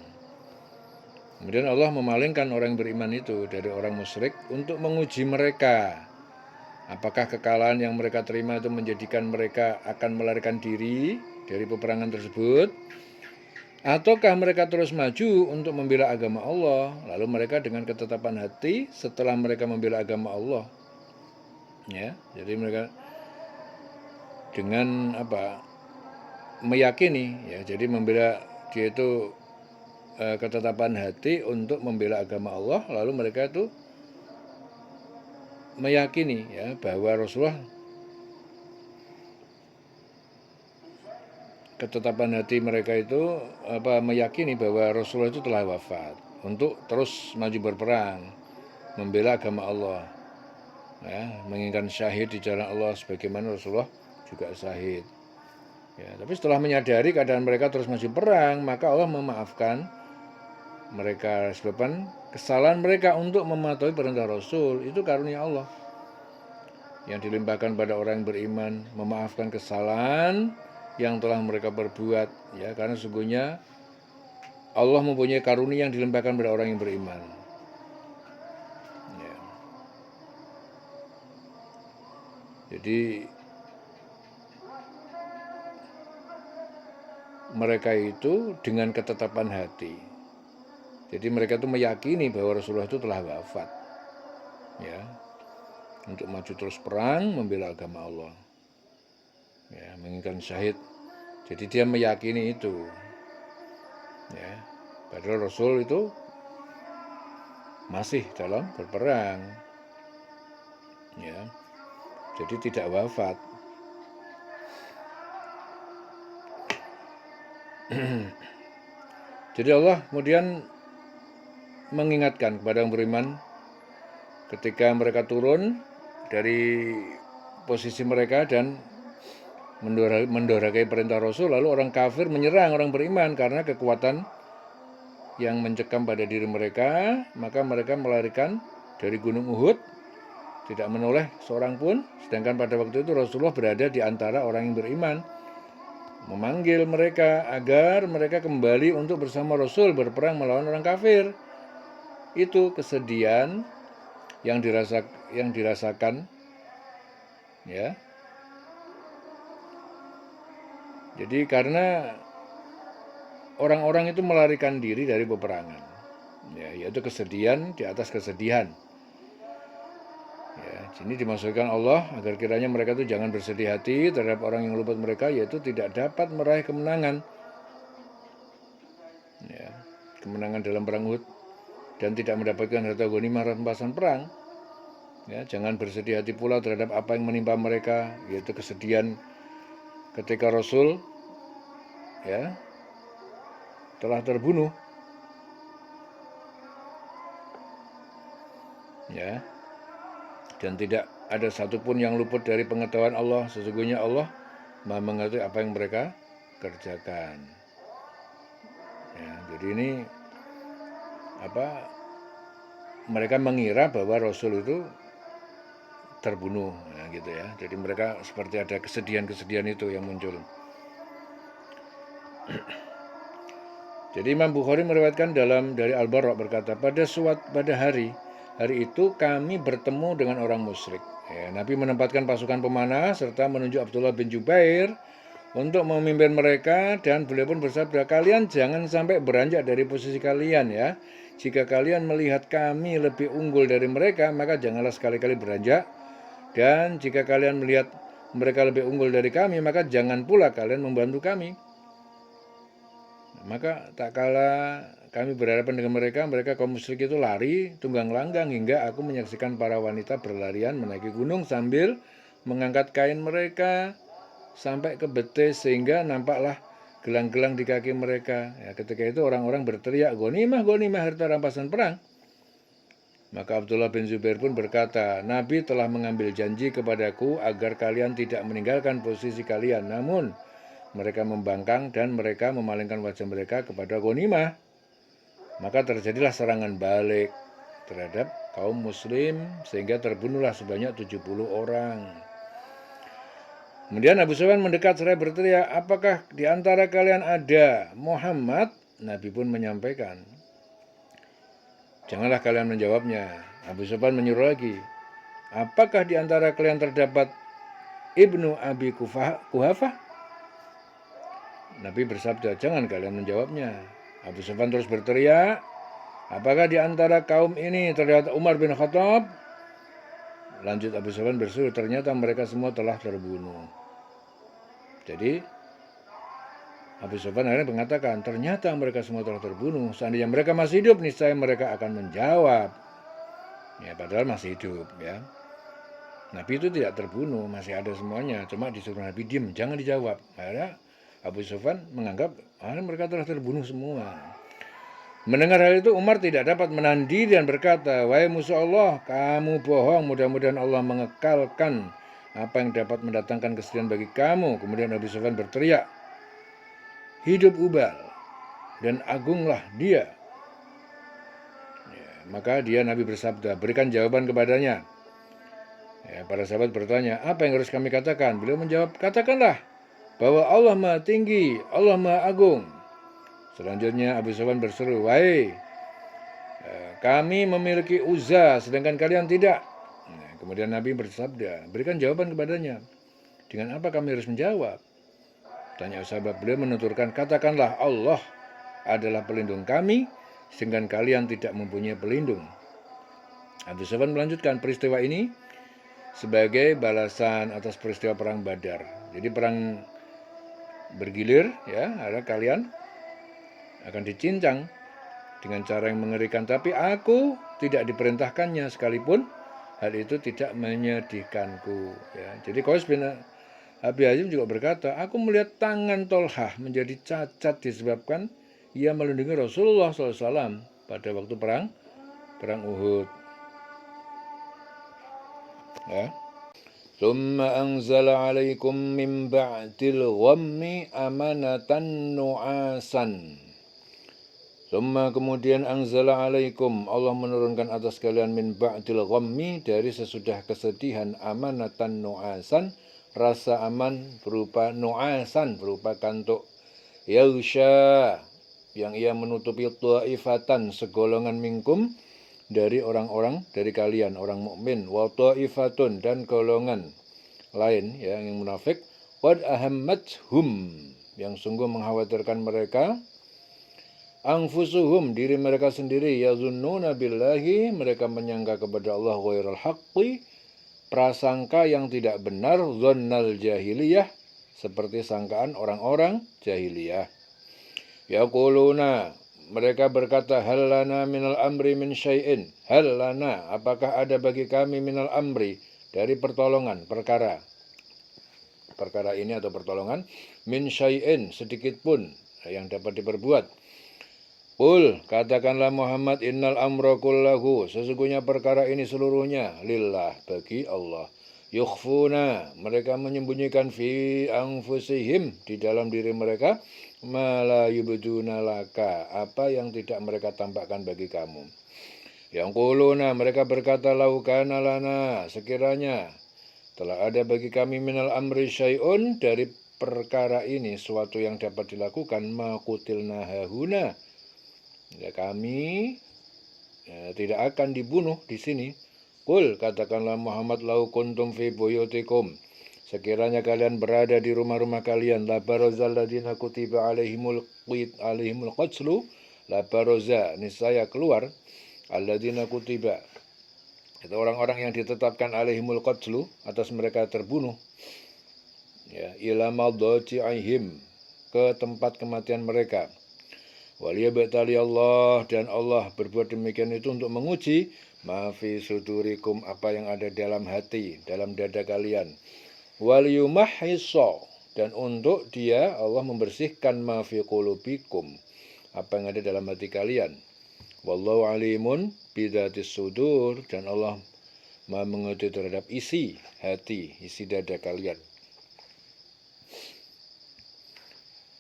Kemudian Allah memalingkan orang yang beriman itu dari orang musyrik untuk menguji mereka. Apakah kekalahan yang mereka terima itu menjadikan mereka akan melarikan diri dari peperangan tersebut, ataukah mereka terus maju untuk membela agama Allah, lalu mereka dengan ketetapan hati setelah mereka membela agama Allah, ya, jadi mereka dengan meyakini, ya, jadi membela, dia itu ketetapan hati untuk membela agama Allah, lalu mereka itu meyakini, ya, bahwa Rasulullah, ketetapan hati mereka itu meyakini bahwa Rasulullah itu telah wafat untuk terus maju berperang membela agama Allah, ya, menginginkan syahid di jalan Allah sebagaimana Rasulullah juga syahid. Ya, tapi setelah menyadari keadaan mereka terus maju perang, maka Allah memaafkan mereka sebabkan kesalahan mereka untuk mematuhi perintah Rasul. Itu karunia Allah yang dilimpahkan pada orang yang beriman, memaafkan kesalahan yang telah mereka perbuat, ya, karena sesungguhnya Allah mempunyai karunia yang dilimpahkan pada orang yang beriman. Ya. Jadi mereka itu dengan ketetapan hati. Jadi mereka itu meyakini bahwa Rasulullah itu telah wafat, ya, untuk maju terus perang membela agama Allah, ya, menginginkan syahid. Jadi dia meyakini itu, ya, padahal Rasul itu masih dalam berperang, ya, jadi tidak wafat. Jadi Allah kemudian mengingatkan kepada orang beriman ketika mereka turun dari posisi mereka dan mendurhakai perintah Rasul, lalu orang kafir menyerang orang beriman karena kekuatan yang mencekam pada diri mereka, maka mereka melarikan dari Gunung Uhud, tidak menoleh seorang pun, sedangkan pada waktu itu Rasulullah berada di antara orang yang beriman, memanggil mereka agar mereka kembali untuk bersama Rasul berperang melawan orang kafir. Itu kesedihan yang dirasakan, ya. Jadi karena orang-orang itu melarikan diri dari peperangan, ya, yaitu kesedihan di atas kesedihan. Ya, sini dimaksudkan Allah agar kiranya mereka itu jangan bersedih hati terhadap orang yang luput mereka, yaitu tidak dapat meraih kemenangan, ya, kemenangan dalam perang Uhud, dan tidak mendapatkan harta ghanimah rampasan perang. Ya, jangan bersedih hati pula terhadap apa yang menimpa mereka, yaitu kesedihan ketika Rasul, ya, telah terbunuh, ya, dan tidak ada satupun yang luput dari pengetahuan Allah. Sesungguhnya Allah Maha mengetahui apa yang mereka kerjakan. Ya, jadi ini mereka mengira bahwa Rasul itu terbunuh, gitu ya. Jadi mereka seperti ada kesedihan-kesedihan itu yang muncul. Jadi Imam Bukhari meriwayatkan dari Al-Bara berkata, pada hari itu kami bertemu dengan orang musyrik. Ya, Nabi menempatkan pasukan pemanah serta menunjuk Abdullah bin Jubair untuk memimpin mereka, dan beliau pun bersabda, kalian jangan sampai beranjak dari posisi kalian ya. Jika kalian melihat kami lebih unggul dari mereka, maka janganlah sekali-kali beranjak. Dan jika kalian melihat mereka lebih unggul dari kami, maka jangan pula kalian membantu kami. Maka tak kala kami berhadapan dengan mereka kaum musyrik itu lari tunggang langgang hingga aku menyaksikan para wanita berlarian menaiki gunung sambil mengangkat kain mereka sampai ke betis sehingga nampaklah gelang-gelang di kaki mereka. Ya, ketika itu orang-orang berteriak, "Ghanimah, ghanimah, harta rampasan perang." Maka Abdullah bin Zubair pun berkata, Nabi telah mengambil janji kepadaku agar kalian tidak meninggalkan posisi kalian. Namun mereka membangkang dan mereka memalingkan wajah mereka kepada ghanimah. Maka terjadilah serangan balik terhadap kaum muslim sehingga terbunuhlah sebanyak 70 orang. Kemudian Abu Sufyan mendekat seraya berteriak, apakah di antara kalian ada Muhammad? Nabi pun menyampaikan, janganlah kalian menjawabnya. Abu Sufyan menyuruh lagi, apakah di antara kalian terdapat Ibnu Abi Kuhafah? Nabi bersabda, jangan kalian menjawabnya. Abu Sufyan terus berteriak, apakah di antara kaum ini terdapat Umar bin Khattab? Lanjut Abu Sufyan bersuruh, ternyata mereka semua telah terbunuh. Jadi Abu Sufyan akhirnya mengatakan, ternyata mereka semua telah terbunuh. Seandainya mereka masih hidup, niscaya mereka akan menjawab. Ya, padahal masih hidup ya. Nabi itu tidak terbunuh, masih ada semuanya. Cuma disuruh Nabi diam, jangan dijawab. Akhirnya Abu Sufyan menganggap mereka telah terbunuh semua. Mendengar hal itu Umar tidak dapat menahan diri dan berkata, wahai musuh Allah, kamu bohong, mudah-mudahan Allah mengekalkan apa yang dapat mendatangkan kesedihan bagi kamu. Kemudian Abu Sufyan berteriak, hidup Ubal dan agunglah dia. Ya, maka Nabi bersabda, berikan jawaban kepadanya. Ya, para sahabat bertanya, apa yang harus kami katakan? Beliau menjawab, katakanlah bahwa Allah Maha Tinggi, Allah Maha Agung. Selanjutnya Abu Sufyan berseru, wahai, kami memiliki Uzza sedangkan kalian tidak. Nah, kemudian Nabi bersabda, berikan jawaban kepadanya. Dengan apa kami harus menjawab? Tanya sahabat, beliau menuturkan, katakanlah Allah adalah pelindung kami sedangkan kalian tidak mempunyai pelindung. Abu Sufyan melanjutkan, peristiwa ini sebagai balasan atas peristiwa perang Badar. Jadi perang bergilir ya, ada kalian akan dicincang dengan cara yang mengerikan, tapi aku tidak diperintahkannya sekalipun hal itu tidak menyedihkanku ya. Jadi Qais bin Abi Hazim juga berkata, aku melihat tangan Tolhah menjadi cacat disebabkan ia melindungi Rasulullah SAW pada waktu perang Uhud ya. ثم أنزل عليكم من بعد الغم أمانة نعاسا. Kemudian anzala alaikum, Allah menurunkan atas kalian min ba'dil ghammi, dari sesudah kesedihan, amanatan nu'asan, rasa aman berupa nu'asan, berupa kantuk, yausha, yang ia menutupi ta'ifatan, segolongan minkum, dari orang-orang dari kalian, orang mukmin, wa ta'ifatun, dan golongan lain ya, yang munafik, qad ahammathum, yang sungguh mengkhawatirkan mereka, anfusuhum, diri mereka sendiri, yazunnuna billahi, mereka menyangka kepada Allah ghairal haqqi, prasangka yang tidak benar, dhannal jahiliyah, seperti sangkaan orang-orang jahiliyah. Yaquluna, mereka berkata, hal lana minal amri min syai'in, hal lana, apakah ada bagi kami minal amri, dari pertolongan, perkara ini atau pertolongan, min syai'in, sedikit pun yang dapat diperbuat. Qul, katakanlah Muhammad, innal amra kullahu, sesungguhnya perkara ini seluruhnya, lillah, bagi Allah. Yukhfuna, mereka menyembunyikan fi anfusihim, di dalam diri mereka, ma la yubduna laka, apa yang tidak mereka tampakkan bagi kamu. Yang kuluna, mereka berkata, laukana lana, sekiranya telah ada bagi kami minal amri syai'un, dari perkara ini suatu yang dapat dilakukan, makutilna hahuna, ya kami tidak akan dibunuh di sini. Qul, katakanlah Muhammad, lau kuntum fi buyutikum, sekiranya kalian berada di rumah-rumah kalian, la barazal ladina kutiba alaihimul qatlu, la baraza, niscaya keluar, alladina kutiba, itu orang-orang yang ditetapkan alaihimul qatlu, atas mereka terbunuh, ya, ila madji'ihim, ke tempat kematian mereka. Waliyabtali Allah, dan Allah berbuat demikian itu untuk menguji ma fi sudurikum, apa yang ada dalam hati, dalam dada kalian. Waliyumahhissa, dan untuk dia Allah membersihkan ma fi qulubikum, apa yang ada dalam hati kalian. Wallahu alimun bidzatis sudur, dan Allah Maha mengetahui terhadap isi hati, isi dada kalian.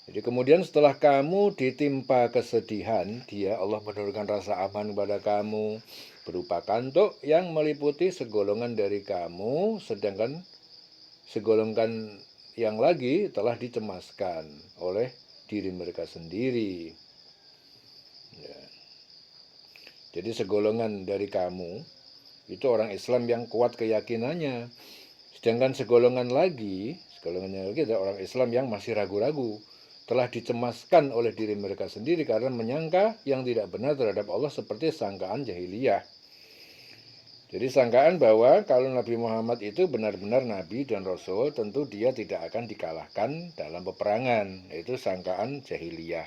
Jadi kemudian setelah kamu ditimpa kesedihan, dia Allah menurunkan rasa aman kepada kamu berupa kantuk yang meliputi segolongan dari kamu, sedangkan segolongan yang lagi telah dicemaskan oleh diri mereka sendiri. Ya. Jadi segolongan dari kamu itu orang Islam yang kuat keyakinannya, sedangkan segolongan yang lagi adalah orang Islam yang masih ragu-ragu, telah dicemaskan oleh diri mereka sendiri karena menyangka yang tidak benar terhadap Allah, seperti sangkaan jahiliyah. Jadi sangkaan bahwa kalau Nabi Muhammad itu benar-benar Nabi dan Rasul, tentu dia tidak akan dikalahkan dalam peperangan. Itu sangkaan jahiliyah.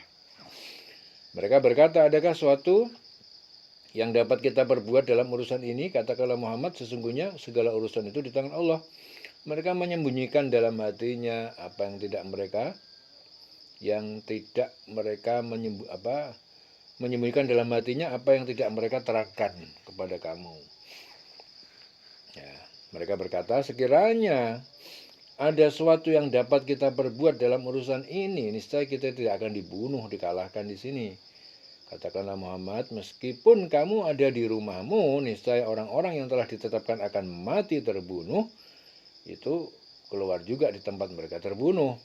Mereka berkata, adakah suatu yang dapat kita perbuat dalam urusan ini? Katakanlah Muhammad, sesungguhnya segala urusan itu di tangan Allah. Mereka menyembunyikan dalam hatinya apa yang tidak mereka menyembunyikan dalam hatinya apa yang tidak mereka terangkan kepada kamu. Ya, mereka berkata, sekiranya ada sesuatu yang dapat kita perbuat dalam urusan ini, niscaya kita tidak akan dibunuh, dikalahkan di sini. Katakanlah Muhammad, meskipun kamu ada di rumahmu, niscaya orang-orang yang telah ditetapkan akan mati terbunuh, itu keluar juga di tempat mereka terbunuh.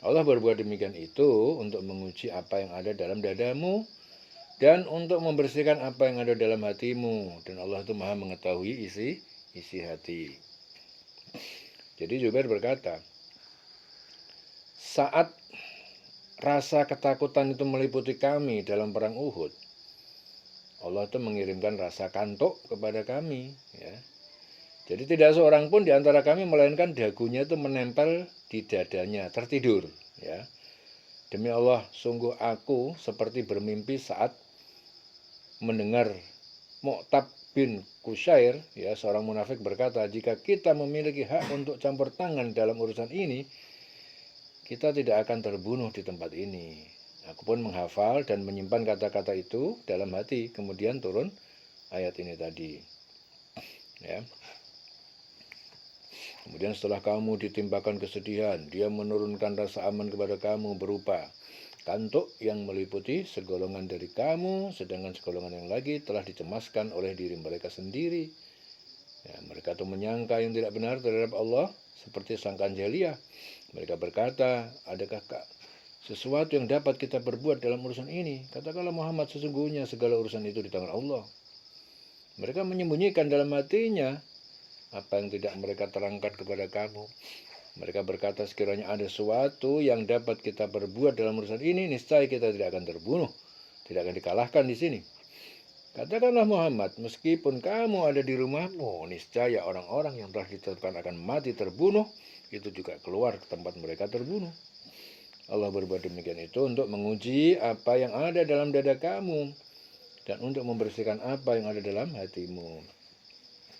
Allah berbuat demikian itu untuk menguji apa yang ada dalam dadamu dan untuk membersihkan apa yang ada dalam hatimu. Dan Allah itu Maha mengetahui isi hati. Jadi Zubair berkata, saat rasa ketakutan itu meliputi kami dalam perang Uhud, Allah itu mengirimkan rasa kantuk kepada kami. Ya. Jadi tidak seorang pun di antara kami melainkan dagunya itu menempel di dadanya, tertidur. Ya. Demi Allah, sungguh aku seperti bermimpi saat mendengar Mu'tab bin Qushair, ya, seorang munafik berkata, jika kita memiliki hak untuk campur tangan dalam urusan ini, kita tidak akan terbunuh di tempat ini. Aku pun menghafal dan menyimpan kata-kata itu dalam hati. Kemudian turun ayat ini tadi. Ya. Kemudian setelah kamu ditimpakan kesedihan, dia menurunkan rasa aman kepada kamu berupa kantuk yang meliputi segolongan dari kamu, sedangkan segolongan yang lagi telah dicemaskan oleh diri mereka sendiri. Ya, mereka itu menyangka yang tidak benar terhadap Allah, seperti sangkaan jahiliyah. Mereka berkata, adakah sesuatu yang dapat kita perbuat dalam urusan ini? Katakanlah Muhammad, sesungguhnya segala urusan itu di tangan Allah. Mereka menyembunyikan dalam hatinya apa yang tidak mereka terangkan kepada kamu. Mereka berkata, sekiranya ada sesuatu yang dapat kita perbuat dalam urusan ini, niscaya kita tidak akan terbunuh, tidak akan dikalahkan di sini. Katakanlah Muhammad, meskipun kamu ada di rumahmu, niscaya orang-orang yang telah ditetapkan akan mati terbunuh, itu juga keluar ke tempat mereka terbunuh. Allah berbuat demikian itu untuk menguji apa yang ada dalam dada kamu dan untuk membersihkan apa yang ada dalam hatimu.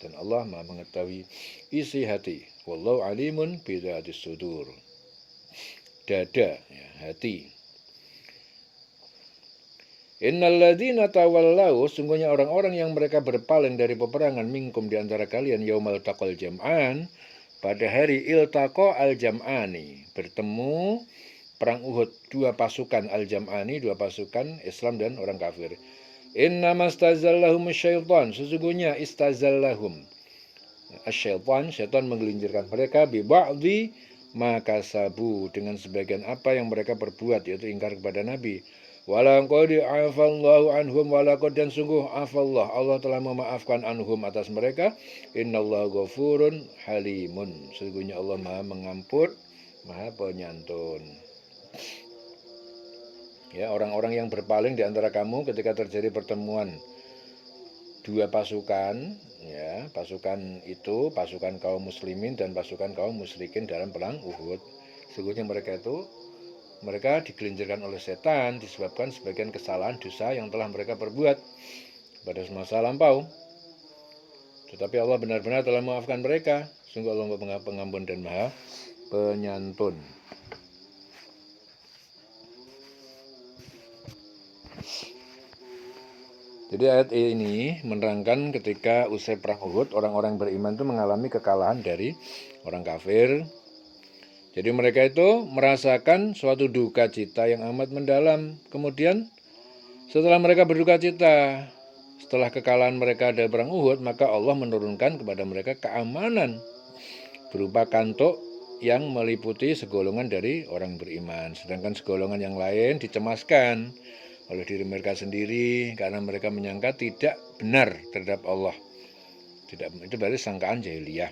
Dan Allah Maha mengetahui isi hati. Wallahu alimun bidzatis sudur. Dada, ya, hati. Innalladzina tawallau, sungguhnya orang-orang yang mereka berpaling dari peperangan minkum di antara kalian yaumal taqal jam'an, pada hari iltaqa al-jam'ani, bertemu perang Uhud, dua pasukan al-jam'ani, dua pasukan Islam dan orang kafir. Innamastazallahum syaitan, sesungguhnya istazallahum asyaitan, syaitan menggelincirkan mereka bi ba'dhi maka sabu, dengan sebagian apa yang mereka perbuat, yaitu ingkar kepada Nabi. Walaqad afallahu anhum, walaqad, dan sungguh afallah, Allah telah memaafkan anhum, atas mereka. Innallaha ghafurun halimun, sesungguhnya Allah Maha mengampun, Maha penyantun. Ya, orang-orang yang berpaling di antara kamu ketika terjadi pertemuan dua pasukan, ya, pasukan itu pasukan kaum muslimin dan pasukan kaum musyrikin dalam perang Uhud. Sesungguhnya mereka digelincirkan oleh setan disebabkan sebagian kesalahan dosa yang telah mereka perbuat pada masa lampau. Tetapi Allah benar-benar telah memaafkan mereka. Sungguh Allah Maha Pengampun dan Maha Penyantun. Jadi ayat ini menerangkan ketika usai perang Uhud, orang-orang beriman itu mengalami kekalahan dari orang kafir. Jadi mereka itu merasakan suatu duka cita yang amat mendalam. Kemudian setelah mereka berduka cita, setelah kekalahan mereka dari perang Uhud, maka Allah menurunkan kepada mereka keamanan berupa kantuk yang meliputi segolongan dari orang beriman. Sedangkan segolongan yang lain dicemaskan oleh diri mereka sendiri karena mereka menyangka tidak benar terhadap Allah. Itu berarti sangkaan jahiliyah.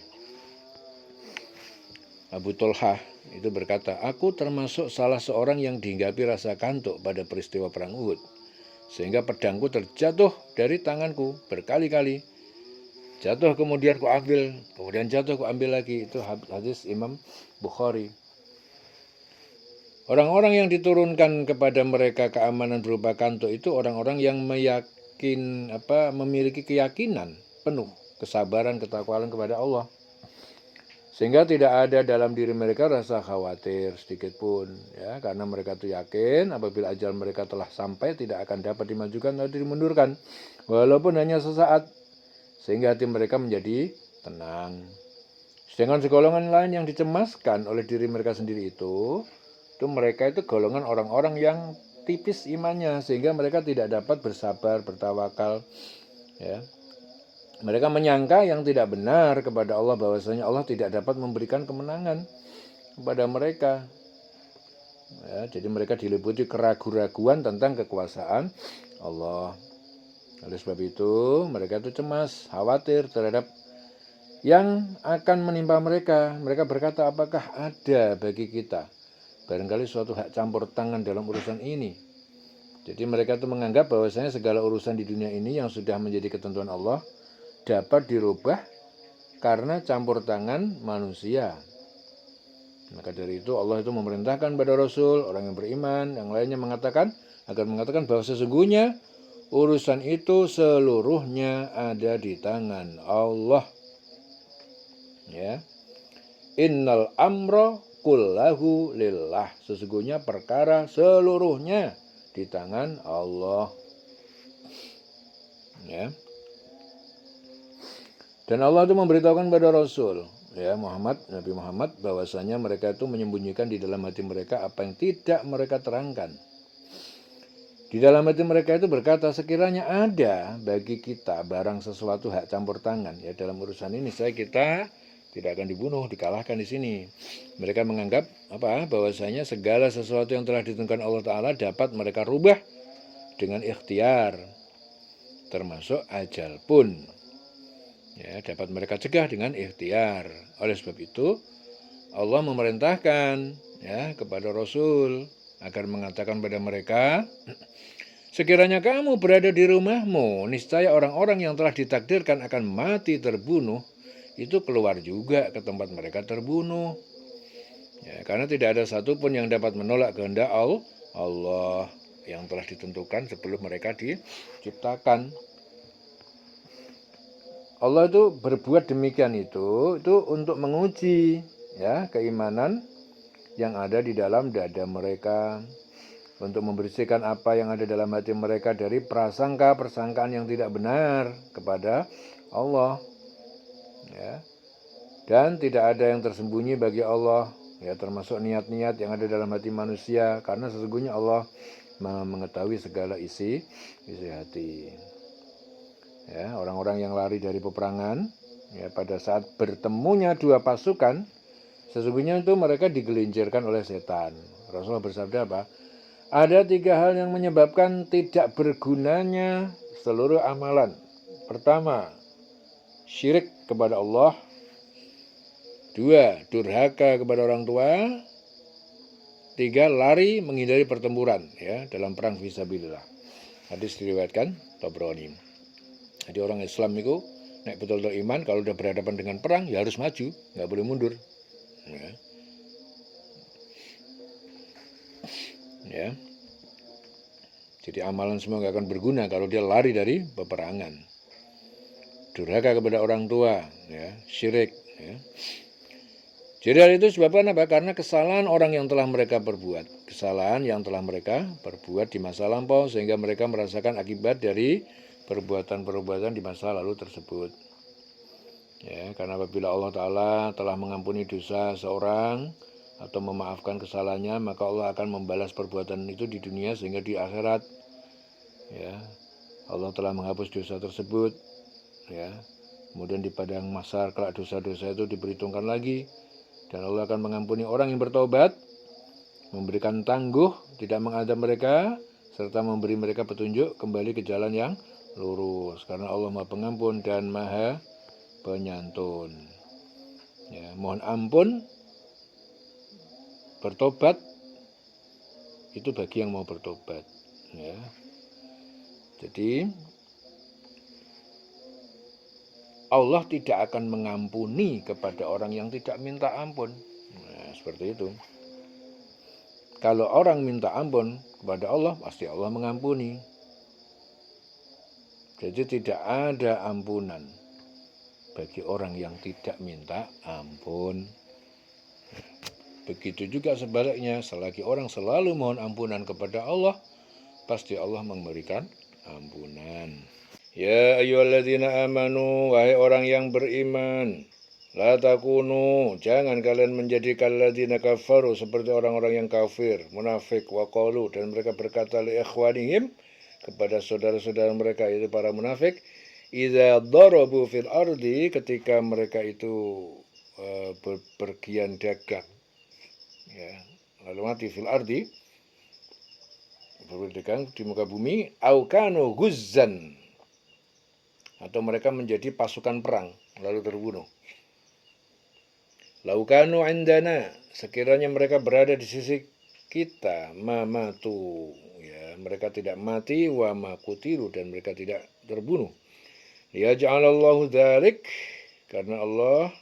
Abu Tolhah itu berkata, aku termasuk salah seorang yang dihinggapi rasa kantuk pada peristiwa perang Uhud, sehingga pedangku terjatuh dari tanganku berkali-kali. Jatuh kemudian ku ambil, kemudian jatuh ku ambil lagi. Itu hadis Imam Bukhari. Orang-orang yang diturunkan kepada mereka keamanan berupa kantuk itu orang-orang yang memiliki keyakinan penuh, kesabaran, ketakwaan kepada Allah. Sehingga tidak ada dalam diri mereka rasa khawatir sedikit pun, ya, karena mereka itu yakin apabila ajal mereka telah sampai tidak akan dapat dimajukan atau dimundurkan, walaupun hanya sesaat, sehingga hati mereka menjadi tenang. Sedangkan segolongan lain yang dicemaskan oleh diri mereka sendiri itu mereka itu golongan orang-orang yang tipis imannya, sehingga mereka tidak dapat bersabar, bertawakal, ya. Mereka menyangka yang tidak benar kepada Allah, bahwasanya Allah tidak dapat memberikan kemenangan kepada mereka. Ya, jadi mereka diliputi keraguan-raguan tentang kekuasaan Allah. Oleh sebab itu mereka itu cemas, khawatir terhadap yang akan menimpa mereka. Mereka berkata, apakah ada bagi kita barangkali suatu hak campur tangan dalam urusan ini? Jadi mereka itu menganggap bahwasanya segala urusan di dunia ini yang sudah menjadi ketentuan Allah dapat dirubah karena campur tangan manusia. Maka dari itu Allah itu memerintahkan pada Rasul, orang yang beriman, yang lainnya agar mengatakan bahwa sesungguhnya urusan itu seluruhnya ada di tangan Allah. Ya. Innal amra kullahu lillah, sesungguhnya perkara seluruhnya di tangan Allah. Ya. Dan Allah itu memberitahukan kepada Rasul, ya Nabi Muhammad, bahwasanya mereka itu menyembunyikan di dalam hati mereka apa yang tidak mereka terangkan. Di dalam hati mereka itu berkata, sekiranya ada bagi kita barang sesuatu hak campur tangan, ya dalam urusan ini kita tidak akan dibunuh, dikalahkan di sini. Mereka menganggap bahwasanya segala sesuatu yang telah ditentukan Allah Ta'ala dapat mereka rubah dengan ikhtiar, termasuk ajal pun. Ya, dapat mereka cegah dengan ikhtiar. Oleh sebab itu Allah memerintahkan, ya, kepada Rasul agar mengatakan pada mereka, sekiranya kamu berada di rumahmu, niscaya orang-orang yang telah ditakdirkan akan mati terbunuh itu keluar juga ke tempat mereka terbunuh. Ya, karena tidak ada satupun yang dapat menolak kehendak Allah yang telah ditentukan sebelum mereka diciptakan. Allah itu berbuat demikian itu untuk menguji, ya, keimanan yang ada di dalam dada mereka. untuk membersihkan apa yang ada dalam hati mereka dari prasangka-persangkaan yang tidak benar kepada Allah. Ya. Dan tidak ada yang tersembunyi bagi Allah, ya, termasuk niat-niat yang ada dalam hati manusia, karena sesungguhnya Allah mengetahui segala isi hati. Ya, orang-orang yang lari dari peperangan, ya, pada saat bertemunya dua pasukan, sesungguhnya itu mereka digelincirkan oleh setan. Rasulullah bersabda apa? Ada 3 hal yang menyebabkan tidak bergunanya seluruh amalan. Pertama, syirik kepada Allah. 2, durhaka kepada orang tua. 3, lari menghindari pertempuran, ya, dalam perang fisabilillah. Hadis diriwayatkan Tabrani. Jadi orang Islam itu nek betul-betul iman, kalau udah berhadapan dengan perang ya harus maju, nggak boleh mundur. Ya. Ya. Jadi amalan semua nggak akan berguna kalau dia lari dari peperangan. Durhaka kepada orang tua, ya, syirik. Ya. Jadi hal itu sebabkan apa? Karena kesalahan orang yang telah mereka perbuat. Kesalahan yang telah mereka perbuat di masa lampau, sehingga mereka merasakan akibat dari perbuatan-perbuatan di masa lalu tersebut. Ya, karena apabila Allah Ta'ala telah mengampuni dosa seorang atau memaafkan kesalahannya, maka Allah akan membalas perbuatan itu di dunia, sehingga di akhirat, ya, Allah telah menghapus dosa tersebut. Ya, kemudian di padang mahsyar kelak dosa-dosa itu diperhitungkan lagi, dan Allah akan mengampuni orang yang bertobat, memberikan tangguh, tidak mengadab mereka, serta memberi mereka petunjuk kembali ke jalan yang lurus. Karena Allah Maha Pengampun dan Maha Penyantun. Ya, mohon ampun, bertobat itu bagi yang mau bertobat. Ya. Jadi Allah tidak akan mengampuni kepada orang yang tidak minta ampun. Nah, seperti itu. Kalau orang minta ampun kepada Allah, pasti Allah mengampuni. Jadi tidak ada ampunan bagi orang yang tidak minta ampun. Begitu juga sebaliknya, selagi orang selalu mohon ampunan kepada Allah, pasti Allah memberikan ampunan. Ya ayyuhalladzina amanu, wahai orang yang beriman, la takunu, jangan kalian menjadi kalladzina kafaru, seperti orang-orang yang kafir, munafik, waqalu, dan mereka berkata li ikhwanihim, kepada saudara-saudara mereka, yaitu para munafik, idza darabu fil ardi, ketika mereka itu berpergian dagang, ya, lalu mati fil ardi, berdagang di muka bumi, au kanu guzzan, atau mereka menjadi pasukan perang lalu terbunuh. Laukanu indana, sekiranya mereka berada di sisi kita, mamatu, ya, mereka tidak mati, wa makutiru, dan mereka tidak terbunuh. Ya ja'alallahu dzalik, karena Allah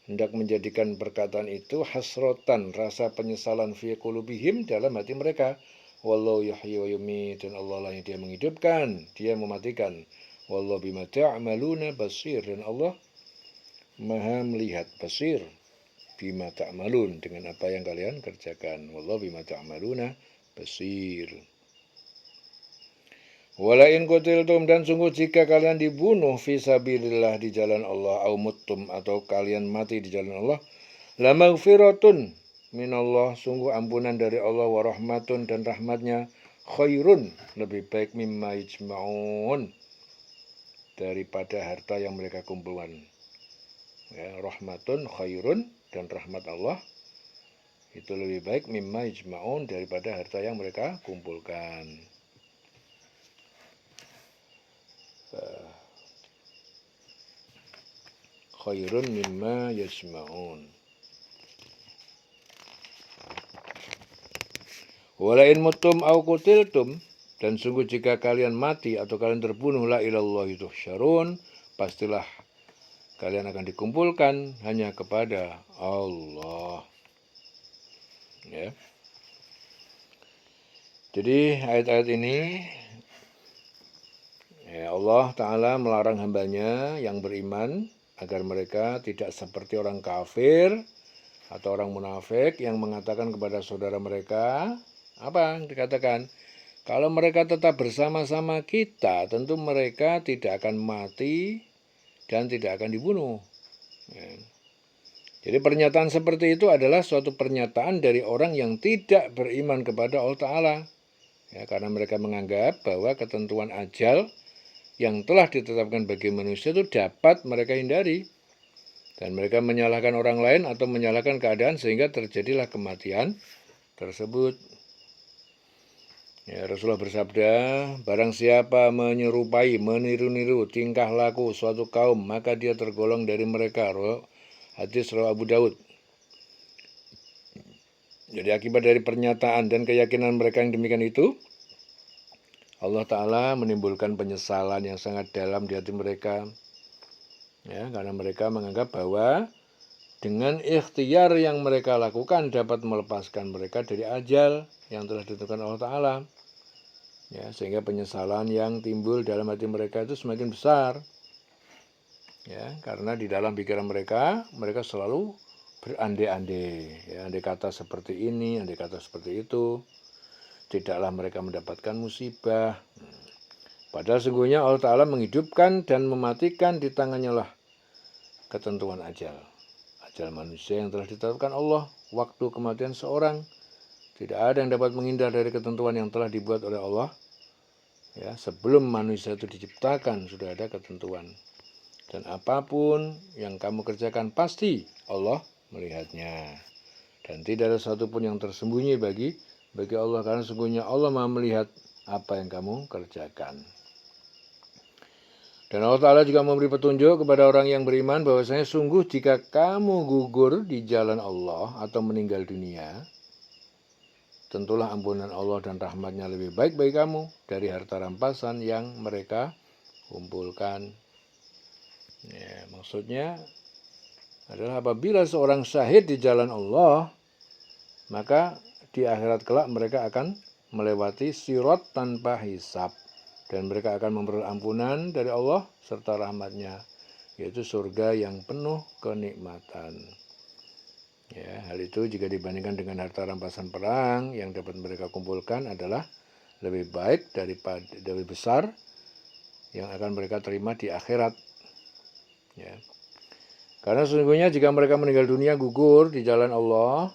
hendak menjadikan perkataan itu hasrotan, rasa penyesalan fi qulubihim, dalam hati mereka. Wallahu yuhyi wa yumiit, dan Allah lah yang dia menghidupkan, dia mematikan. Wallahu bima ta'maluna basir, dan Allah Maha melihat, basir bima ta'malun, dengan apa yang kalian kerjakan. Wallahu bima ta'maluna basir. Walain qutiltum, dan sungguh jika kalian dibunuh fisabilillah, di jalan Allah, au muttum, atau kalian mati di jalan Allah, la maghfiratun minallah, sungguh ampunan dari Allah, wa rahmatun, dan rahmatnya, khairun, lebih baik, mimma yajma'un, daripada harta yang mereka kumpulkan. Ya, rahmatun khairun, dan rahmat Allah itu lebih baik, mimma yajma'un, daripada harta yang mereka kumpulkan. Khairun mimma yajma'un. Walain mutum au qutiltum, dan sungguh jika kalian mati atau kalian terbunuh, la ilallahi tuhsyarun, pastilah kalian akan dikumpulkan hanya kepada Allah. Ya. Jadi ayat-ayat ini, ya, Allah Ta'ala melarang hambanya yang beriman agar mereka tidak seperti orang kafir atau orang munafik yang mengatakan kepada saudara mereka, Apa yang dikatakan? Kalau mereka tetap bersama-sama kita, tentu mereka tidak akan mati dan tidak akan dibunuh. Ya. Jadi pernyataan seperti itu adalah suatu pernyataan dari orang yang tidak beriman kepada Allah Ta'ala. Ya, karena mereka menganggap bahwa ketentuan ajal yang telah ditetapkan bagi manusia itu dapat mereka hindari. Dan mereka menyalahkan orang lain atau menyalahkan keadaan sehingga terjadilah kematian tersebut. Ya, Rasulullah bersabda, barang siapa menyerupai, meniru-niru tingkah laku suatu kaum, maka dia tergolong dari mereka. Hadis riwayat Abu Daud. Jadi akibat dari pernyataan dan keyakinan mereka yang demikian itu, Allah Ta'ala menimbulkan penyesalan yang sangat dalam di hati mereka. Ya, karena mereka menganggap bahwa dengan ikhtiar yang mereka lakukan dapat melepaskan mereka dari ajal yang telah ditentukan Allah Ta'ala. Ya, sehingga penyesalan yang timbul dalam hati mereka itu semakin besar. Ya, karena di dalam pikiran mereka selalu berandai-andai. Ya, andai kata seperti ini, andai kata seperti itu, tidaklah mereka mendapatkan musibah. Padahal sungguhnya Allah Ta'ala menghidupkan dan mematikan di tangannya lah ketentuan ajal. Ajal manusia yang telah ditetapkan Allah, waktu kematian seorang. Tidak ada yang dapat menghindar dari ketentuan yang telah dibuat oleh Allah. Ya, sebelum manusia itu diciptakan sudah ada ketentuan. Dan apapun yang kamu kerjakan pasti Allah melihatnya. Dan tidak ada satupun yang tersembunyi bagi Allah. Karena sungguhnya Allah Maha melihat apa yang kamu kerjakan. Dan Allah Ta'ala juga memberi petunjuk kepada orang yang beriman bahwasanya sungguh jika kamu gugur di jalan Allah atau meninggal dunia, tentulah ampunan Allah dan rahmatnya lebih baik bagi kamu dari harta rampasan yang mereka kumpulkan. Ya, maksudnya adalah apabila seorang syahid di jalan Allah, maka di akhirat kelak mereka akan melewati sirat tanpa hisab. Dan mereka akan memperoleh ampunan dari Allah serta rahmatnya, yaitu surga yang penuh kenikmatan. Ya, hal itu jika dibandingkan dengan harta rampasan perang yang dapat mereka kumpulkan adalah lebih baik daripada lebih besar yang akan mereka terima di akhirat. Ya. Karena sesungguhnya jika mereka meninggal dunia gugur di jalan Allah,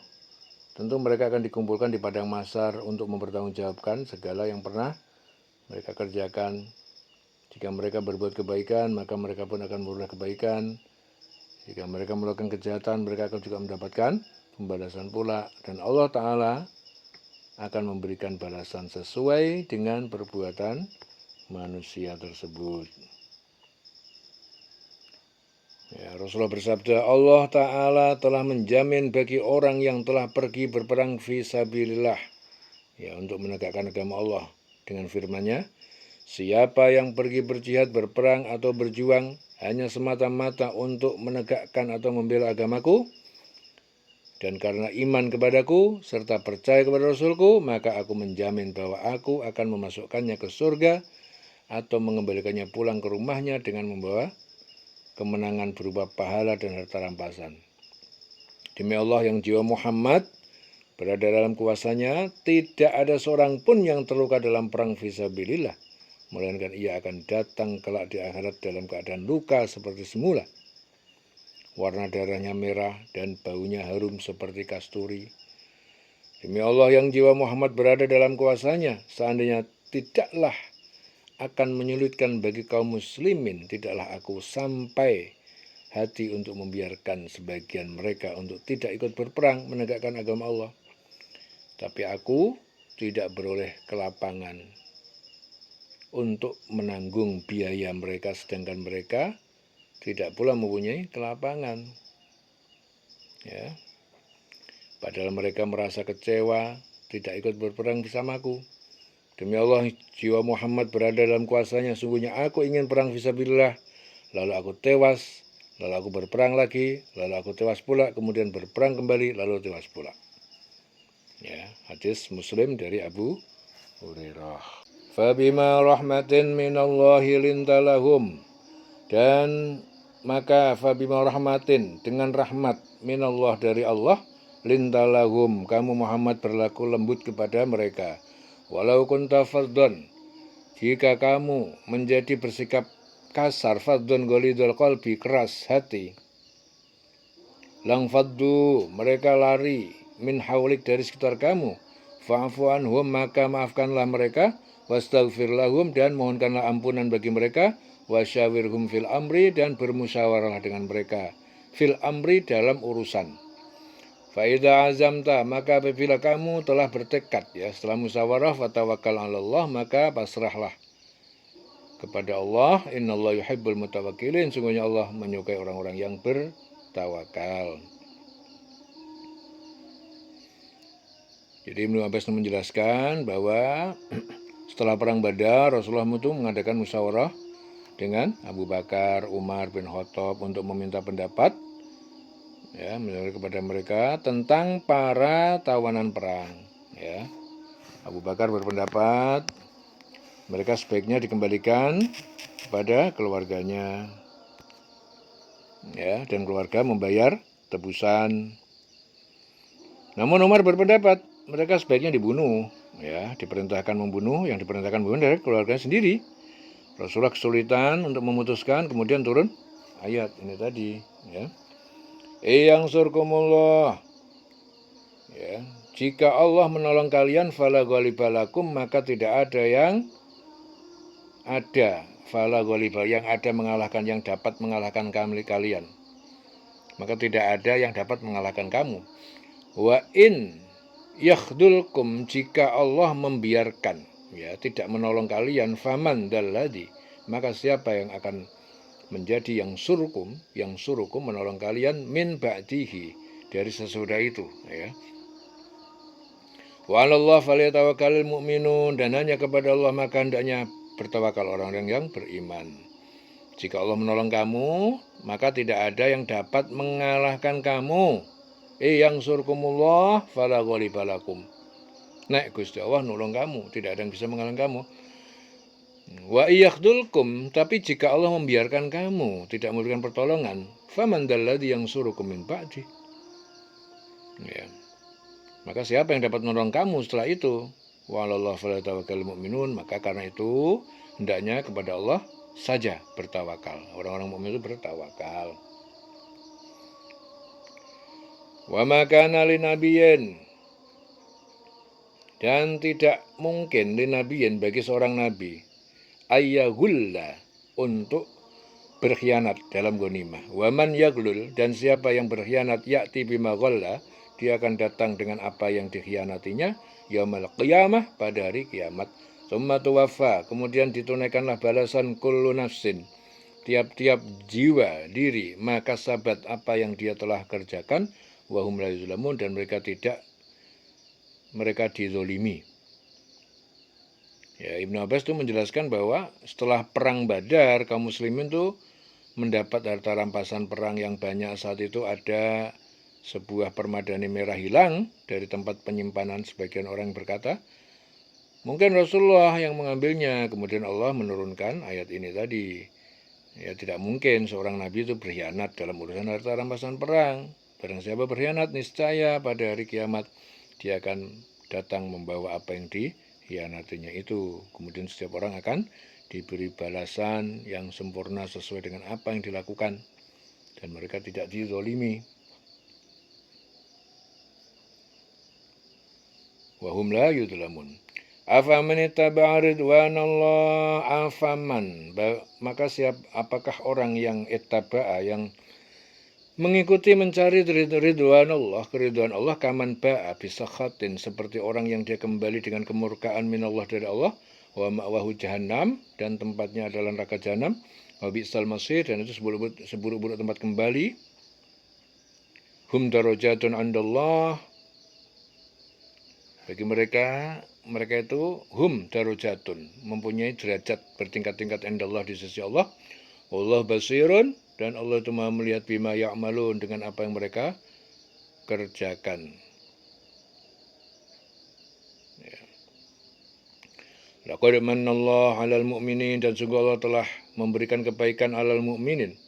tentu mereka akan dikumpulkan di padang mahsyar untuk mempertanggungjawabkan segala yang pernah mereka kerjakan. Jika mereka berbuat kebaikan, maka mereka pun akan memperoleh kebaikan. Jika mereka melakukan kejahatan, mereka akan juga mendapatkan pembalasan pula. Dan Allah Ta'ala akan memberikan balasan sesuai dengan perbuatan manusia tersebut. Ya, Rasulullah bersabda, Allah Ta'ala telah menjamin bagi orang yang telah pergi berperang fisabilillah, ya, untuk menegakkan agama Allah. Dengan firman-Nya, siapa yang pergi berjihad, berperang atau berjuang hanya semata-mata untuk menegakkan atau membela agamaku, dan karena iman kepadaku serta percaya kepada Rasulku, maka aku menjamin bahwa aku akan memasukkannya ke surga atau mengembalikannya pulang ke rumahnya dengan membawa kemenangan berupa pahala dan harta rampasan. Demi Allah yang jiwa Muhammad berada dalam kuasanya, tidak ada seorang pun yang terluka dalam perang fisabilillah, melainkan ia akan datang kelak di akhirat dalam keadaan luka seperti semula. Warna darahnya merah dan baunya harum seperti kasturi. Demi Allah yang jiwa Muhammad berada dalam kuasanya, seandainya tidaklah akan menyulitkan bagi kaum muslimin, tidaklah aku sampai hati untuk membiarkan sebagian mereka untuk tidak ikut berperang menegakkan agama Allah. Tapi aku tidak beroleh kelapangan untuk menanggung biaya mereka, sedangkan mereka tidak pula mempunyai kelapangan. Ya. Padahal mereka merasa kecewa, tidak ikut berperang bersamaku. Demi Allah, jiwa Muhammad berada dalam kuasanya. Sungguhnya aku ingin perang fisabilillah, lalu aku tewas, lalu aku berperang lagi, lalu aku tewas pula, kemudian berperang kembali, lalu tewas pula. Ya, hadis Muslim dari Abu Hurairah. Fabima rahmatin minallahi lintalahum, dan maka fabima rahmatin, dengan rahmat minallah dari Allah, lintalahum, kamu Muhammad berlaku lembut kepada mereka. Walau kunta fardon, jika kamu menjadi bersikap kasar, fardon ghalidul qalbi, keras hati, lang faddu, mereka lari, min haulik, dari sekitar kamu, fa'fu anhum, maka maafkanlah mereka, wastaghfir lahum, dan mohonkanlah ampunan bagi mereka, wasyawirhum fil amri, dan bermusyawarahlah dengan mereka, fil amri, dalam urusan. Fa'idha azamta, maka apabila kamu telah bertekad, ya, setelah musyawarah, fatawakkal 'ala Allah, maka pasrahlah kepada Allah. Innallaha yuhibbul mutawakkilin, sungguhnya Allah menyukai orang-orang yang bertawakal. Jadi Ibnu Abbas menjelaskan bahwa setelah perang Badar, Rasulullah itu mengadakan musyawarah dengan Abu Bakar, Umar bin Khattab untuk meminta pendapat, ya, kepada mereka tentang para tawanan perang. Ya, Abu Bakar berpendapat mereka sebaiknya dikembalikan kepada keluarganya, ya, dan keluarga membayar tebusan. Namun Umar berpendapat mereka sebaiknya dibunuh, ya, diperintahkan membunuh, yang diperintahkan membunuh dari keluarganya sendiri. Rasulullah kesulitan untuk memutuskan, kemudian turun ayat ini tadi, ya. Yang surkumullah, ya, jika Allah menolong kalian, fala ghalibalakum, maka tidak ada yang fala ghaliba, yang ada mengalahkan, yang dapat mengalahkan kalian. Maka tidak ada yang dapat mengalahkan kamu. Wa in yakhdulkum, jika Allah membiarkan, ya, tidak menolong kalian, faman dalladhi, maka siapa yang akan menjadi yang surukum menolong kalian, min ba'dihi, dari sesudah itu, ya. Wa 'alallahi falyatawakkalul mu'minun, dan hanya kepada Allah maka hendaknya bertawakal orang-orang yang beriman. Jika Allah menolong kamu, maka tidak ada yang dapat mengalahkan kamu. Yang surkumullah fala ghalibalakum. Nek Gusti Allah nolong kamu, tidak ada yang bisa mengalahkan kamu. Wa iyakhdulkum, tapi jika Allah membiarkan kamu, tidak memberikan pertolongan, faman dalladzi yang surukum min ba'di. Ya. Maka siapa yang dapat menolong kamu setelah itu? Wa 'alallahi falyatawakkalul mu'minun, maka karena itu hendaknya kepada Allah saja bertawakal. Orang-orang mukmin itu bertawakal. Wa ma kana linabiyyin, dan tidak mungkin linabiyyin, bagi seorang nabi, ayyahulla, untuk berkhianat dalam ghanimah. Wa man yaglul, dan siapa yang berkhianat, ya'ti bima ghalla, dia akan datang dengan apa yang dikhianatinya, yaumul qiyamah, pada hari kiamat. Tsumma tuwaffa, kemudian ditunaikanlah balasan kullu nafsin, tiap-tiap jiwa, diri, maka sabat, apa yang dia telah kerjakan, wa hum la yuzlamun, dan mereka dizolimi. Ya, Ibnu Abbas itu menjelaskan bahwa setelah perang Badar, kaum muslimin itu mendapat harta rampasan perang yang banyak. Saat itu ada sebuah permadani merah hilang dari tempat penyimpanan. Sebagian orang berkata, mungkin Rasulullah yang mengambilnya. Kemudian Allah menurunkan ayat ini tadi. Ya, tidak mungkin seorang nabi itu berkhianat dalam urusan harta rampasan perang. Barang siapa berkhianat, niscaya pada hari kiamat dia akan datang membawa apa yang dikhianatinya itu. Kemudian setiap orang akan diberi balasan yang sempurna sesuai dengan apa yang dilakukan, dan mereka tidak dizolimi. Wa hum la yudlamun. Afaman ittaba'a ridwanallah, afaman, maka apakah orang yang ittaba'a, yang mengikuti, mencari ridwanallah, keridhaan Allah, kaman ba'a bisakhatin, seperti orang yang dia kembali dengan kemurkaan minallah, dari Allah, wa ma'wahu jahannam, dan tempatnya adalah neraka jahanam, wa bi'sal masir, dan itu seburuk-buruk tempat kembali. Hum darajatun 'indallah, bagi mereka itu hum darajatun, mempunyai derajat bertingkat-tingkat, indallah, di sisi Allah. Allah basirun, dan Allah itu Maha melihat, bima ya'malun, dengan apa yang mereka kerjakan. Ya. Laqad manallahu 'alal mu'minin, dan sungguh Allah telah memberikan kebaikan alal mu'minin,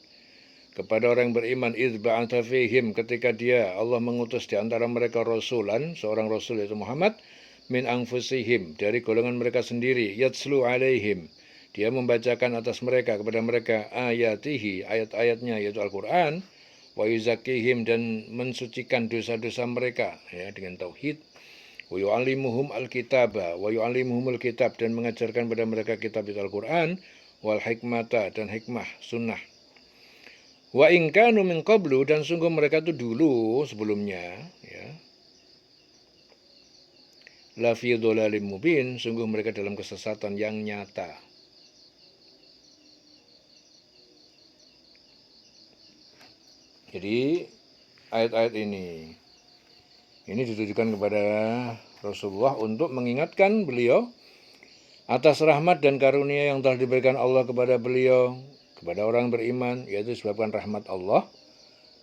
kepada orang beriman idz ba'atsa fihim, ketika dia Allah mengutus di antara mereka rasulan, seorang rasul yaitu Muhammad, min anfusihim, dari golongan mereka sendiri, yatslu alaihim, dia membacakan atas mereka, kepada mereka, ayatihi, ayat-ayatnya yaitu Al-Quran, wa yuzakkihim, dan mensucikan dosa-dosa mereka ya dengan tauhid, wa yu'allimuhum al-kitaba, wa yu'allimuhumul kitab, dan mengajarkan pada mereka kitab itu Al-Quran, wal hikmata, dan hikmah sunnah. Wa in kanu min qablu, dan sungguh mereka itu dulu sebelumnya ya, la fi dhalalim mubin, sungguh mereka dalam kesesatan yang nyata. Jadi ayat-ayat ini ditujukan kepada Rasulullah untuk mengingatkan beliau atas rahmat dan karunia yang telah diberikan Allah kepada beliau, kepada orang beriman, yaitu disebabkan rahmat Allah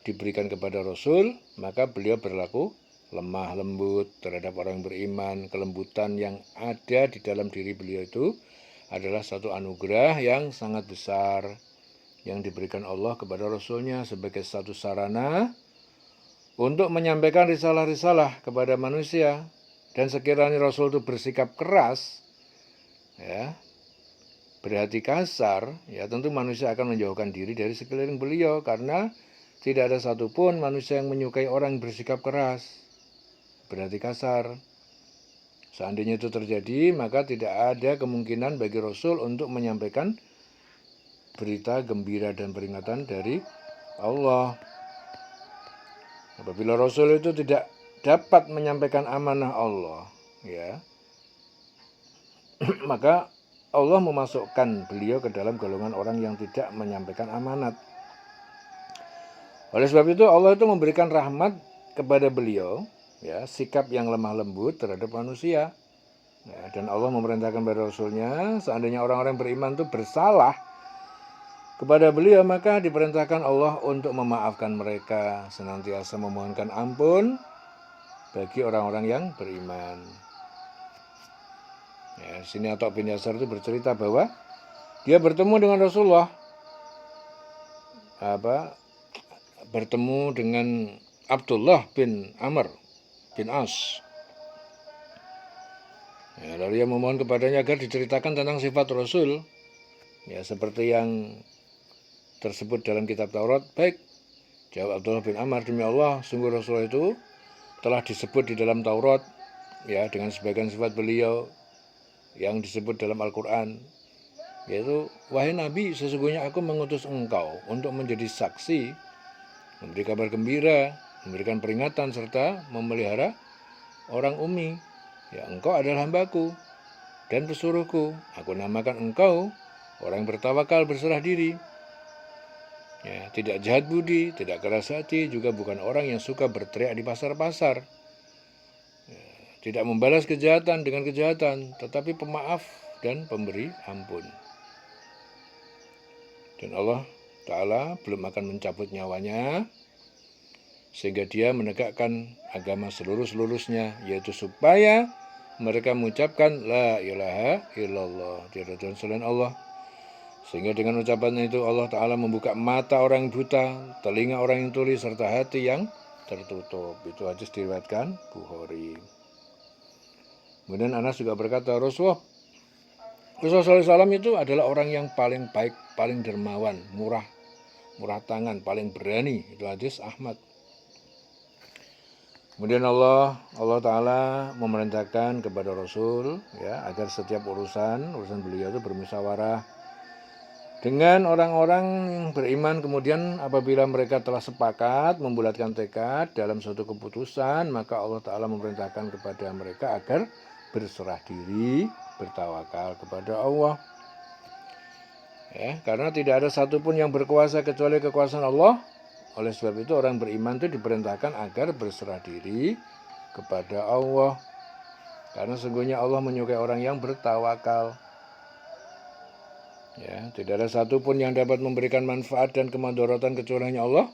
diberikan kepada Rasul, maka beliau berlaku lemah lembut terhadap orang beriman. Kelembutan yang ada di dalam diri beliau itu adalah satu anugerah yang sangat besar yang diberikan Allah kepada Rasulnya sebagai satu sarana untuk menyampaikan risalah-risalah kepada manusia. Dan sekiranya Rasul itu bersikap keras, ya, berhati kasar, ya tentu manusia akan menjauhkan diri dari sekeliling beliau, karena tidak ada satupun manusia yang menyukai orang yang bersikap keras, berhati kasar. Seandainya itu terjadi, maka tidak ada kemungkinan bagi Rasul untuk menyampaikan berita gembira dan peringatan dari Allah. Apabila Rasul itu tidak dapat menyampaikan amanah Allah, ya, maka Allah memasukkan beliau ke dalam golongan orang yang tidak menyampaikan amanat. Oleh sebab itu Allah itu memberikan rahmat kepada beliau, ya, sikap yang lemah lembut terhadap manusia. Ya, dan Allah memerintahkan kepada Rasulnya, seandainya orang-orang beriman itu bersalah kepada beliau, maka diperintahkan Allah untuk memaafkan mereka, senantiasa memohonkan ampun bagi orang-orang yang beriman. Ya, sini Atha bin Yasar itu bercerita bahwa dia bertemu dengan Rasulullah, bertemu dengan Abdullah bin Amr bin As. Ya, lalu ia memohon kepadanya agar diceritakan tentang sifat Rasul, ya, seperti yang tersebut dalam kitab Taurat. Baik, jawab Abdullah bin Amr, demi Allah, sungguh Rasulullah itu telah disebut di dalam Taurat, ya, dengan sebagian sifat beliau yang disebut dalam Al-Quran, yaitu, wahai Nabi, sesungguhnya aku mengutus engkau untuk menjadi saksi, memberi kabar gembira, memberikan peringatan, serta memelihara orang ummi. Ya, engkau adalah hambaku dan pesuruhku. Aku namakan engkau orang yang bertawakal, berserah diri. Ya, tidak jahat budi, tidak keras hati, juga bukan orang yang suka berteriak di pasar-pasar. Ya, tidak membalas kejahatan dengan kejahatan, tetapi pemaaf dan pemberi ampun. Dan Allah Ta'ala belum akan mencabut nyawanya, sehingga dia menegakkan agama seluruh-seluruhnya, yaitu supaya mereka mengucapkan la ilaha illallah, tiada Tuhan selain Allah. Sehingga dengan ucapan itu Allah Ta'ala membuka mata orang yang buta, telinga orang yang tuli, serta hati yang tertutup. Itu hadis diriwayatkan Bukhari. Kemudian Anas juga berkata, Rasulullah SAW itu adalah orang yang paling baik, paling dermawan, murah tangan, paling berani. Itu hadis Ahmad. Kemudian Allah Ta'ala memerintahkan kepada Rasul, ya, agar setiap urusan beliau itu bermusyawarah dengan orang-orang yang beriman. Kemudian apabila mereka telah sepakat membulatkan tekad dalam suatu keputusan, maka Allah Ta'ala memerintahkan kepada mereka agar berserah diri, bertawakal kepada Allah. Ya, karena tidak ada satupun yang berkuasa kecuali kekuasaan Allah. Oleh sebab itu orang beriman itu diperintahkan agar berserah diri kepada Allah. Karena sesungguhnya Allah menyukai orang yang bertawakal. Ya, tidak ada satupun yang dapat memberikan manfaat dan kemadharatan kecuali hanya Allah.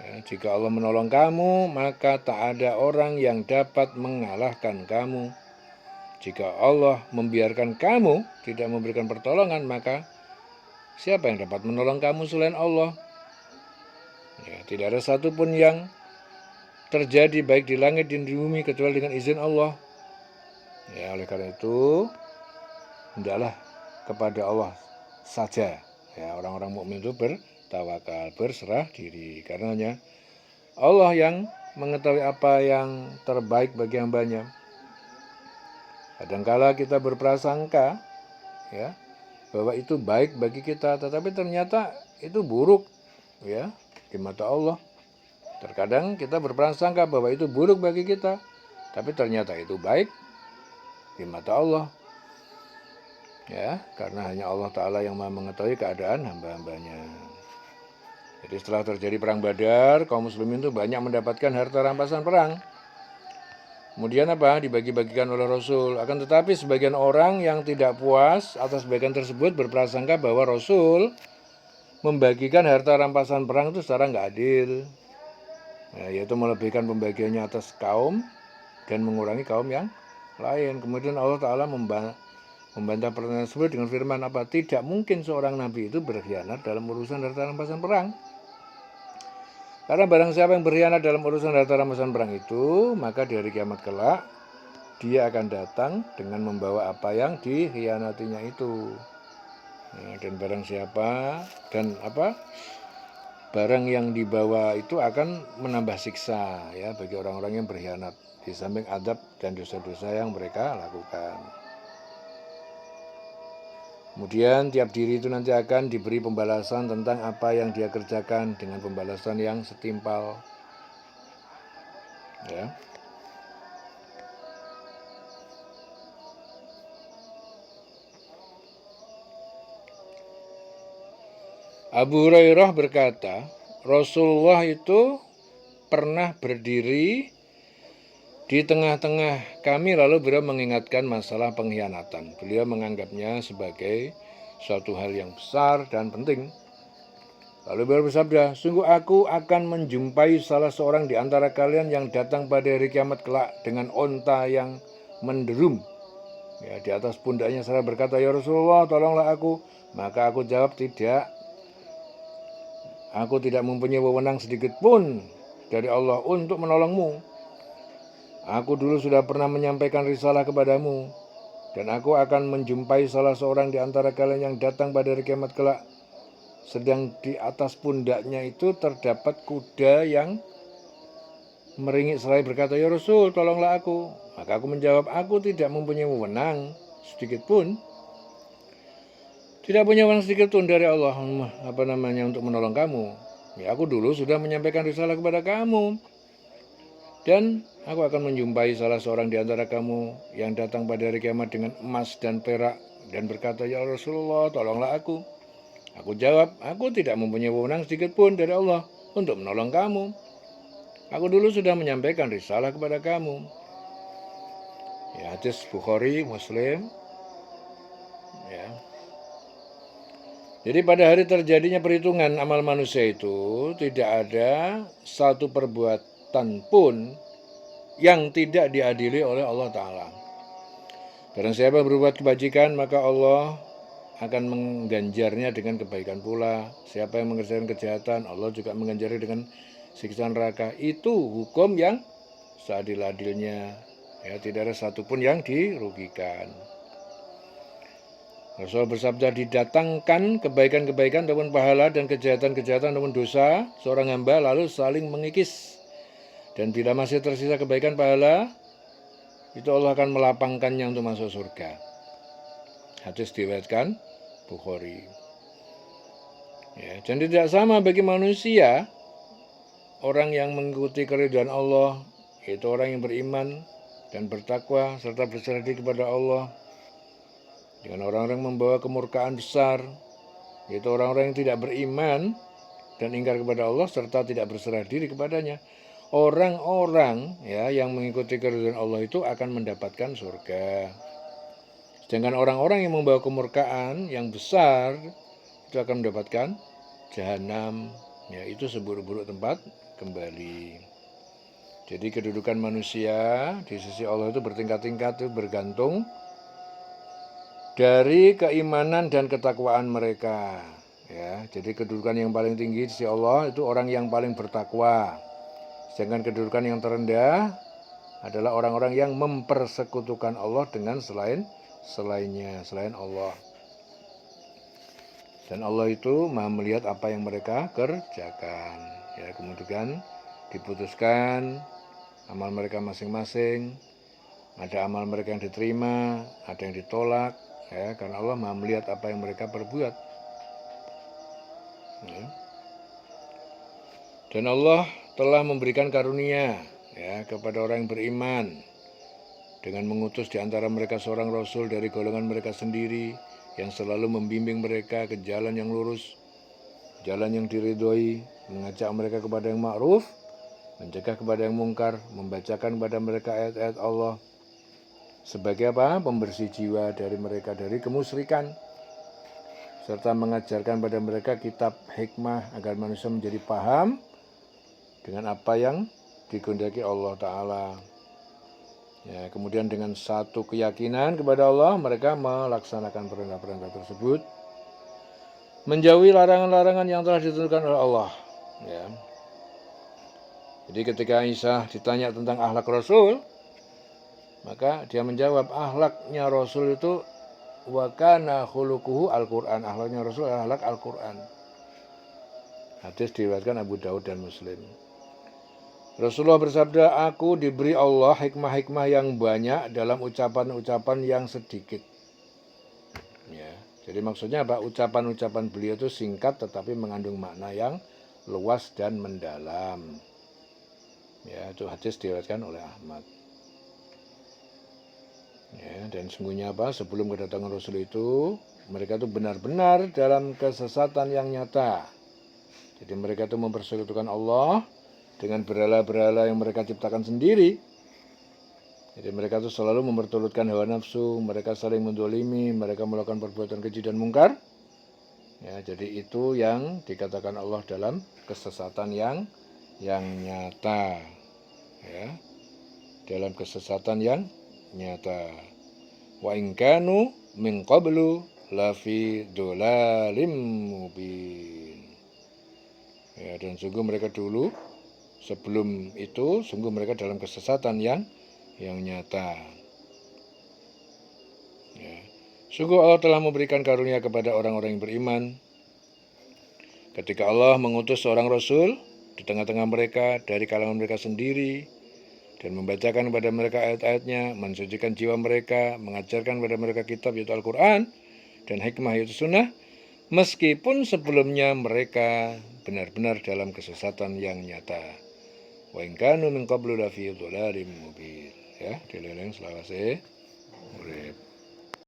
Ya, jika Allah menolong kamu, maka tak ada orang yang dapat mengalahkan kamu. Jika Allah membiarkan kamu tidak memberikan pertolongan, maka siapa yang dapat menolong kamu selain Allah? Ya, tidak ada satupun yang terjadi baik di langit dan di bumi kecuali dengan izin Allah. Ya, oleh karena itu hendaklah kepada Allah saja. Ya, orang-orang mukmin itu bertawakal, berserah diri. Karenanya Allah yang mengetahui apa yang terbaik bagi hambanya. Kadangkala kita berprasangka ya bahwa itu baik bagi kita, tetapi ternyata itu buruk ya di mata Allah. Terkadang kita berprasangka bahwa itu buruk bagi kita, tapi ternyata itu baik di mata Allah. Ya, karena hanya Allah Ta'ala yang Maha mengetahui keadaan hamba-hambanya. Jadi setelah terjadi perang Badar, kaum muslimin itu banyak mendapatkan harta rampasan perang. Kemudian apa? Dibagi-bagikan oleh Rasul. Akan tetapi sebagian orang yang tidak puas atas bagian tersebut berprasangka bahwa Rasul membagikan harta rampasan perang itu secara nggak adil. Ya, yaitu melebihkan pembagiannya atas kaum dan mengurangi kaum yang lain. Kemudian Allah Ta'ala membantah pertanyaan tersebut dengan firman apa? Tidak mungkin seorang nabi itu berkhianat dalam urusan harta rampasan perang. Karena barang siapa yang berkhianat dalam urusan harta rampasan perang itu, maka di hari kiamat kelak dia akan datang dengan membawa apa yang dikhianatinya itu. Nah, dan barang siapa dan barang yang dibawa itu akan menambah siksa ya bagi orang-orang yang berkhianat, di samping adab dan dosa-dosa yang mereka lakukan. Kemudian tiap diri itu nanti akan diberi pembalasan tentang apa yang dia kerjakan dengan pembalasan yang setimpal. Ya. Abu Hurairah berkata, Rasulullah itu pernah berdiri di tengah-tengah kami lalu beliau mengingatkan masalah pengkhianatan. Beliau menganggapnya sebagai suatu hal yang besar dan penting. Lalu beliau bersabda, sungguh aku akan menjumpai salah seorang di antara kalian yang datang pada hari kiamat kelak dengan onta yang menderum. Ya, di atas pundaknya saya berkata, ya Rasulullah tolonglah aku. Maka aku jawab, tidak. Aku tidak mempunyai wewenang sedikit pun dari Allah untuk menolongmu. Aku dulu sudah pernah menyampaikan risalah kepadamu, dan aku akan menjumpai salah seorang di antara kalian yang datang pada hari kiamat kelak. Sedang di atas pundaknya itu terdapat kuda yang meringik seraya berkata, ya Rasul, tolonglah aku. Maka aku menjawab, aku tidak mempunyai wewenang sedikit pun. Tidak punya wewenang sedikit pun dari Allah untuk menolong kamu. Ya, aku dulu sudah menyampaikan risalah kepada kamu. Dan aku akan menjumpai salah seorang di antara kamu yang datang pada hari kiamat dengan emas dan perak dan berkata, ya Rasulullah, tolonglah aku. Aku jawab, aku tidak mempunyai wewenang sedikit pun dari Allah untuk menolong kamu. Aku dulu sudah menyampaikan risalah kepada kamu. Ya, hadis Bukhari, Muslim. Ya. Jadi pada hari terjadinya perhitungan amal manusia itu tidak ada satu perbuatan pun yang tidak diadili oleh Allah Ta'ala. Barang siapa berbuat kebajikan, maka Allah akan mengganjarnya dengan kebaikan pula. Siapa yang mengerjakan kejahatan, Allah juga mengganjari dengan siksa neraka. Itu hukum yang seadil-adilnya. Ya, tidak ada satupun yang dirugikan. Rasul bersabda, didatangkan kebaikan-kebaikan ataupun pahala dan kejahatan-kejahatan ataupun dosa seorang hamba lalu saling mengikis. Dan bila masih tersisa kebaikan pahala, itu Allah akan melapangkannya untuk masuk surga. Hadis diriwayatkan Bukhari. Ya, dan tidak sama bagi manusia, orang yang mengikuti keridhaan Allah, yaitu orang yang beriman dan bertakwa serta berserah diri kepada Allah, dengan orang-orang membawa kemurkaan besar, yaitu orang-orang yang tidak beriman dan ingkar kepada Allah serta tidak berserah diri kepadanya. Orang-orang ya yang mengikuti keridhaan Allah itu akan mendapatkan surga. Sedangkan orang-orang yang membawa kemurkaan yang besar itu akan mendapatkan jahanam. Ya, itu seburuk-buruk tempat kembali. Jadi kedudukan manusia di sisi Allah itu bertingkat-tingkat, itu bergantung dari keimanan dan ketakwaan mereka. Ya, jadi kedudukan yang paling tinggi di sisi Allah itu orang yang paling bertakwa. Sedangkan kedudukan yang terendah adalah orang-orang yang mempersekutukan Allah dengan selainnya, selain Allah. Dan Allah itu Maha melihat apa yang mereka kerjakan. Ya, kemudian diputuskan amal mereka masing-masing. Ada amal mereka yang diterima, ada yang ditolak, ya, karena Allah Maha melihat apa yang mereka perbuat. Ya. Dan Allah telah memberikan karunia, ya, kepada orang yang beriman dengan mengutus di antara mereka seorang rasul dari golongan mereka sendiri yang selalu membimbing mereka ke jalan yang lurus, jalan yang diridhoi, mengajak mereka kepada yang ma'ruf, mencegah kepada yang mungkar, membacakan kepada mereka ayat-ayat Allah sebagai apa? Pembersih jiwa dari mereka dari kemusyrikan, serta mengajarkan pada mereka kitab hikmah agar manusia menjadi paham dengan apa yang dikehendaki Allah Ta'ala. Ya, kemudian dengan satu keyakinan kepada Allah, mereka melaksanakan perintah-perintah tersebut, menjauhi larangan-larangan yang telah ditentukan oleh Allah. Ya. Jadi ketika Aisyah ditanya tentang akhlak Rasul, maka dia menjawab, akhlaknya Rasul itu wa kana khuluquhu Al-Quran. Akhlaknya Rasul adalah akhlak Al-Quran. Hadis diriwayatkan Abu Daud dan Muslim. Rasulullah bersabda, aku diberi Allah hikmah-hikmah yang banyak dalam ucapan-ucapan yang sedikit. Ya, jadi maksudnya apa? Ucapan-ucapan beliau itu singkat tetapi mengandung makna yang luas dan mendalam. Ya, itu hadis diriwayatkan oleh Ahmad. Ya, dan sungguhnya apa? Sebelum kedatangan Rasul itu, mereka itu benar-benar dalam kesesatan yang nyata. Jadi mereka itu mempersekutukan Allah dengan berhala-berhala yang mereka ciptakan sendiri. Jadi mereka itu selalu memperturutkan hawa nafsu, mereka saling mendolimi, mereka melakukan perbuatan keji dan mungkar. Ya, jadi itu yang dikatakan Allah dalam kesesatan yang nyata. Ya, dalam kesesatan yang nyata. Wa in kanu min qablu lafi dhalalim mubin. Ya, dan sungguh mereka dulu sebelum itu sungguh mereka dalam kesesatan yang nyata. Ya. Sungguh Allah telah memberikan karunia kepada orang-orang yang beriman. Ketika Allah mengutus seorang Rasul di tengah-tengah mereka dari kalangan mereka sendiri dan membacakan kepada mereka ayat-ayatnya, mensucikan jiwa mereka, mengajarkan kepada mereka kitab yaitu Al-Quran dan hikmah yaitu sunnah, meskipun sebelumnya mereka benar-benar dalam kesesatan yang nyata. Wa in kanu min qablu lafi dhalalim mubin. Ya, dileleng selawase urip.